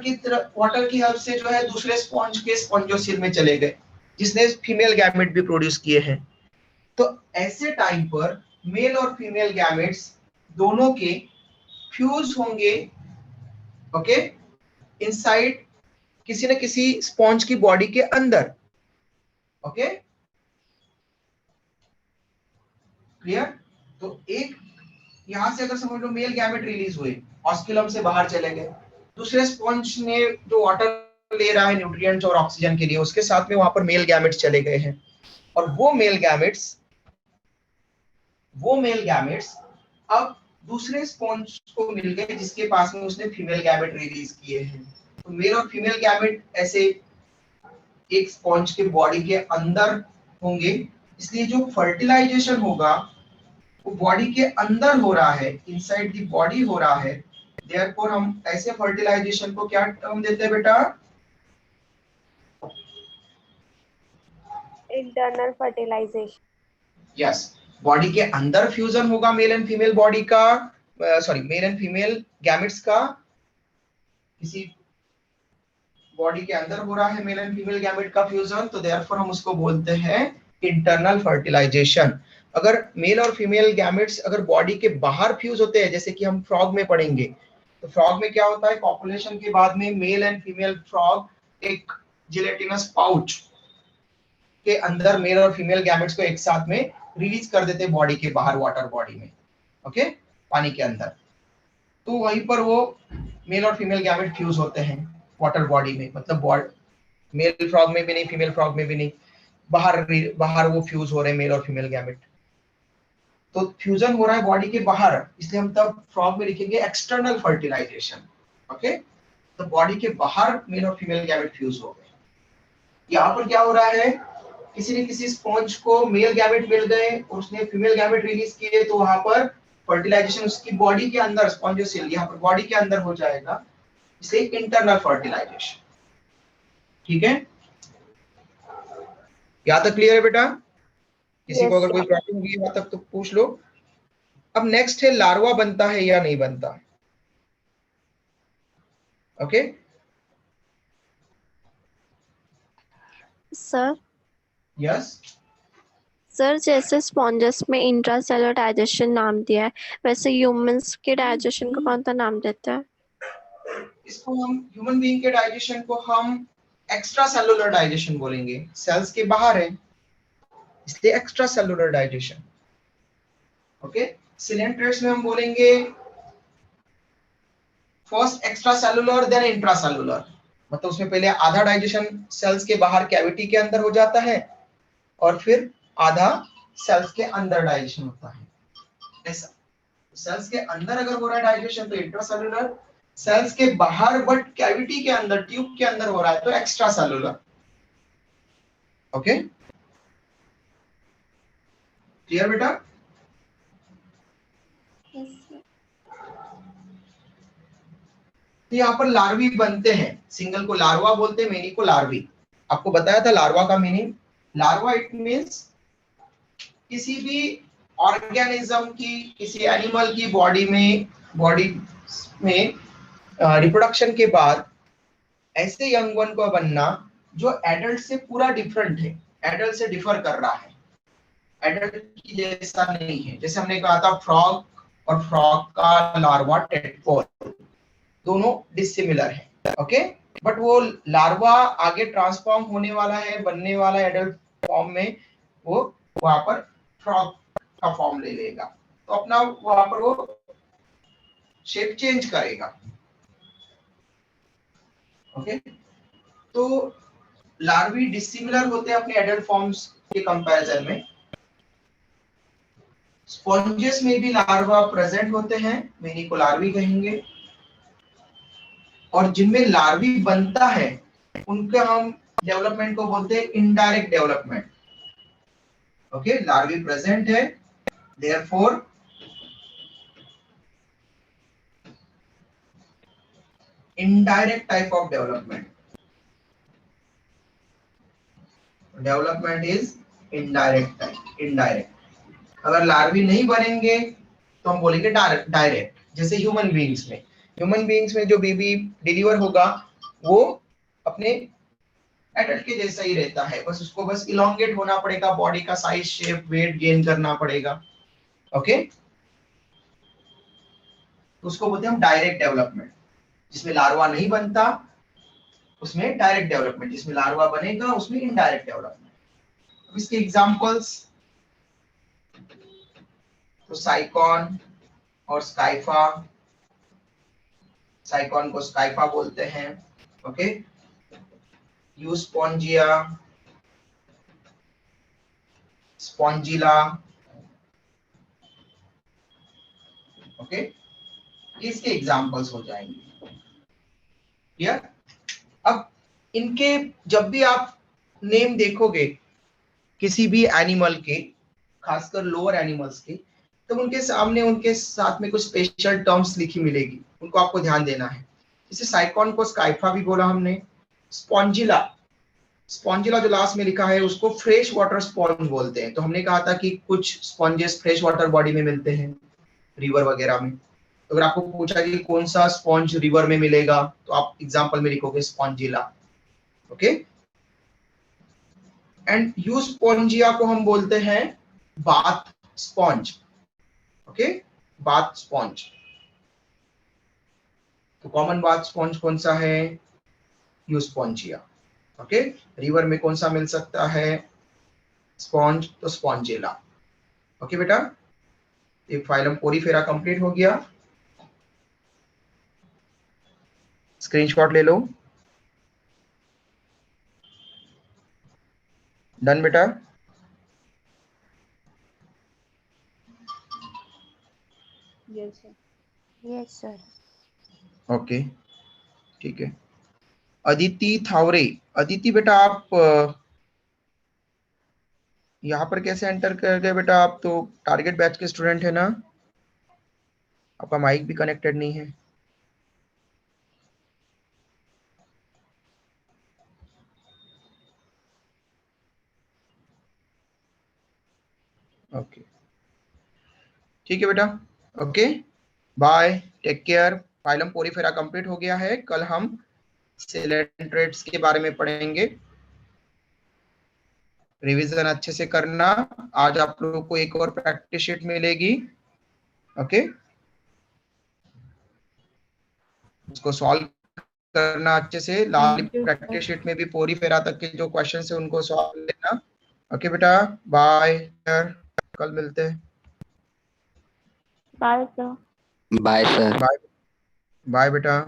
की हेल्प से जो है दूसरे स्पॉन्ज के स्पॉन्जोसिल में चले गए, जिसने फीमेल गैमेट भी प्रोड्यूस किए हैं। तो ऐसे टाइम पर मेल और फीमेल गैमेट्स दोनों के फ्यूज होंगे, ओके, इनसाइड किसी न किसी स्पॉन्ज की बॉडी के अंदर। Okay, clear? तो एक यहां से अगर समझ लो मेल गैमेट रिलीज हुए, ऑस्कुलम से बाहर चले गए, दूसरे स्पॉन्ज ने जो वाटर ले रहा है न्यूट्रिएंट्स और ऑक्सीजन के लिए, उसके साथ में वहां पर मेल गैमेट्स चले गए हैं, और वो मेल गैमेट्स अब दूसरे स्पॉन्ज को मिल गए जिसके पास में उसने फीमेल गैमेट रिलीज किए हैं। तो मेल और फीमेल गैमेट ऐसे एक स्पॉन्ज के बॉडी के अंदर होंगे, इसलिए जो फर्टिलाइजेशन होगा वो बॉडी के अंदर हो रहा है, इनसाइड द बॉडी हो रहा है। देयरफॉर हम ऐसे फर्टिलाइजेशन को क्या टर्म देते हैं बेटा? Internal fertilization. यस, बॉडी के अंदर फ्यूजन होगा मेल एंड फीमेल बॉडी का, sorry mail and female gametes का, किसी बॉडी के अंदर हो रहा है मेल एंड फीमेल गैमेट का फ्यूजन, तो देयरफॉर हम उसको बोलते हैं इंटरनल फर्टिलाइजेशन। अगर मेल और फीमेल गैमेट्स अगर बॉडी के बाहर फ्यूज होते हैं, जैसे कि हम फ्रॉग में पढ़ेंगे, तो फ्रॉग में क्या होता है, कॉपुलेशन के बाद में मेल एंड फीमेल फ्रॉग एक जिलेटिनस पाउच के अंदर मेल और फीमेल गैमेट्स को एक साथ में रिलीज कर देते हैं बॉडी के बाहर, वाटर बॉडी में, ओके, पानी के अंदर। तो वहीं पर वो मेल और फीमेल गैमेट फ्यूज होते हैं वाटर बॉडी में, मतलब मेल फ्रॉग में भी नहीं, फीमेल फ्रॉग में भी नहीं, बाहर वो फ्यूज हो रहे हैं मेल और फीमेल गैमेट। तो फ्यूजन हो रहा है बॉडी के बाहर, इसलिए हम तब फ्रॉग में लिखेंगे एक्सटर्नल फर्टिलाइजेशन। ओके, तो बॉडी के बाहर मेल और फीमेल गैमेट फ्यूज हो गए। यहाँ पर क्या हो रहा है, किसी न किसी स्पॉन्ज को मेल गैमेट मिल गए और उसने फीमेल गैमेट रिलीज किए, तो वहां पर फर्टिलाइजेशन उसकी बॉडी के अंदर, स्पॉन्जोसिल यहाँ पर बॉडी के अंदर हो जाएगा, इसलिए इंटरनल फर्टिलाइजेशन। ठीक है, यहाँ तक क्लियर है बेटा? किसी को अगर कोई प्रॉब्लम होगी यहाँ तक तो पूछ लो। अब नेक्स्ट है लार्वा बनता है या नहीं बनता। ओके सर, यस, सर जैसे स्पॉन्जस में इंट्रासेलुलर डाइजेशन नाम दिया है, वैसे ह्यूमंस के डाइजेशन को कौन सा नाम देता है? इसको हम ह्यूमन बीइंग के डाइजेशन को हम एक्स्ट्रा सेलुलर डाइजेशन बोलेंगे, सेल्स के बाहर है इसलिए extra cellular digestion. Okay, coelenterates में हम बोलेंगे first extra cellular then intra cellular, मतलब उसमें पहले आधा डाइजेशन सेल्स के बाहर कैविटी के अंदर हो जाता है और फिर आधा सेल्स के अंदर डाइजेशन होता है। ऐसा सेल्स के अंदर अगर हो रहा है डाइजेशन तो इंट्रा सेलुलर, सेल्स के बाहर बट कैविटी के अंदर, ट्यूब के अंदर हो रहा है तो एक्स्ट्रा सेलुलर। ओके, क्लियर बेटा? तो यहाँ पर लार्वी बनते हैं, सिंगल को लार्वा बोलते हैं, मेनी को लार्वी। आपको बताया था लार्वा का मीनिंग, लार्वा इट मीन्स किसी भी ऑर्गेनिज्म की, किसी एनिमल की बॉडी में रिप्रोडक्शन के बाद ऐसे यंग वन को बनना जो एडल्ट से पूरा डिफरेंट है, एडल्ट से डिफर कर रहा है, एडल्ट की जैसा नहीं है। जैसे हमने कहा था फ्रॉग और फ्रॉग का लार्वा टेडपोल दोनों डिसिमिलर है, ओके। बट वो लार्वा आगे ट्रांसफॉर्म होने वाला है, बनने वाला है एडल्ट फॉर्म में, वो वहां पर फ्रॉग का फॉर्म ले लेगा, तो अपना वहां पर वो शेप चेंज करेगा, ओके। तो लार्वी डिसिमिलर होते हैं अपने एडल्ट फॉर्म्स के कंपैरिजन में। स्पॉन्जेस में भी लार्वा प्रेजेंट होते हैं, मेनी को लार्वी कहेंगे, और जिनमें लार्वी बनता है उनका हम डेवलपमेंट को बोलते हैं indirect development, okay. Larvae present है, therefore indirect type of development is indirect type, indirect. अगर लार्वी नहीं बनेंगे तो हम बोलेंगे डायरेक्ट। जैसे ह्यूमन बीइंग्स में जो बेबी डिलीवर होगा वो अपने एडल्ट के जैसा ही रहता है, बस उसको बस इलोंगेट होना पड़ेगा, बॉडी का साइज, शेप, वेट गेन करना पड़ेगा, ओके। तो उसको बोलते हैं हम डायरेक्ट डेवलपमेंट। जिसमें लार्वा नहीं बनता उसमें डायरेक्ट डेवलपमेंट, जिसमें लार्वा बनेगा उसमें इनडायरेक्ट डेवलपमेंट। अब इसके एग्जांपल्स, तो साइकॉन और स्काइफा, साइकॉन को स्काइफा बोलते हैं, ओके। यूस्पोंजिया, स्पॉन्जिला, ओके, इसके एग्जांपल्स हो जाएंगे, क्लियर। अब इनके जब भी आप नेम देखोगे किसी भी एनिमल के, खासकर लोअर एनिमल्स के, तो उनके सामने उनके साथ में कुछ स्पेशल टर्म्स लिखी मिलेगी, उनको आपको ध्यान देना है। जैसे साइकॉन को स्काइफा भी बोला हमने। स्पॉन्जिला जो लास्ट में लिखा है उसको फ्रेश वाटर स्पॉन्ज बोलते हैं। तो हमने कहा था कि कुछ स्पॉन्जेस फ्रेश वाटर बॉडी में मिलते हैं, रिवर वगैरह में। तो अगर आपको पूछा कि कौन सा स्पॉन्ज रिवर में मिलेगा तो आप एग्जांपल में लिखोगे स्पॉन्जिला, ओके। एंड यूस्पोंजिया को हम बोलते हैं bath sponge, okay, bath sponge. तो कॉमन बाथ स्पॉन्ज कौन सा है? यूस्पोंजिया, ओके। रिवर में कौन सा मिल सकता है स्पॉन्ज? तो स्पॉन्जिला, ओके बेटा। ये फाइलम पोरीफेरा कंप्लीट हो गया, स्क्रीनशॉट ले लो। डन बेटा? Yes, sir. Yes, sir. Okay, ठीक है। अदिति थावरे, अदिति बेटा आप यहाँ पर कैसे एंटर कर गए बेटा? आप तो टारगेट बैच के स्टूडेंट है ना, आपका माइक भी कनेक्टेड नहीं है। ओके, ठीक है बेटा, okay, bye, take care. Phylum porifera complete हो गया है। कल हम सिलेंट्रेट्स के बारे में पढ़ेंगे, रिवीजन अच्छे से करना। आज आप लोगों को एक और प्रैक्टिस शीट मिलेगी, ओके, उसको सॉल्व करना अच्छे से। लास्ट प्रैक्टिस शीट में भी पोरीफेरा तक के जो क्वेश्चन है उनको सॉल्व लेना, ओके बेटा। बाय, कल मिलते हैं। Bye sir. Bye sir. Bye, bye बेटा।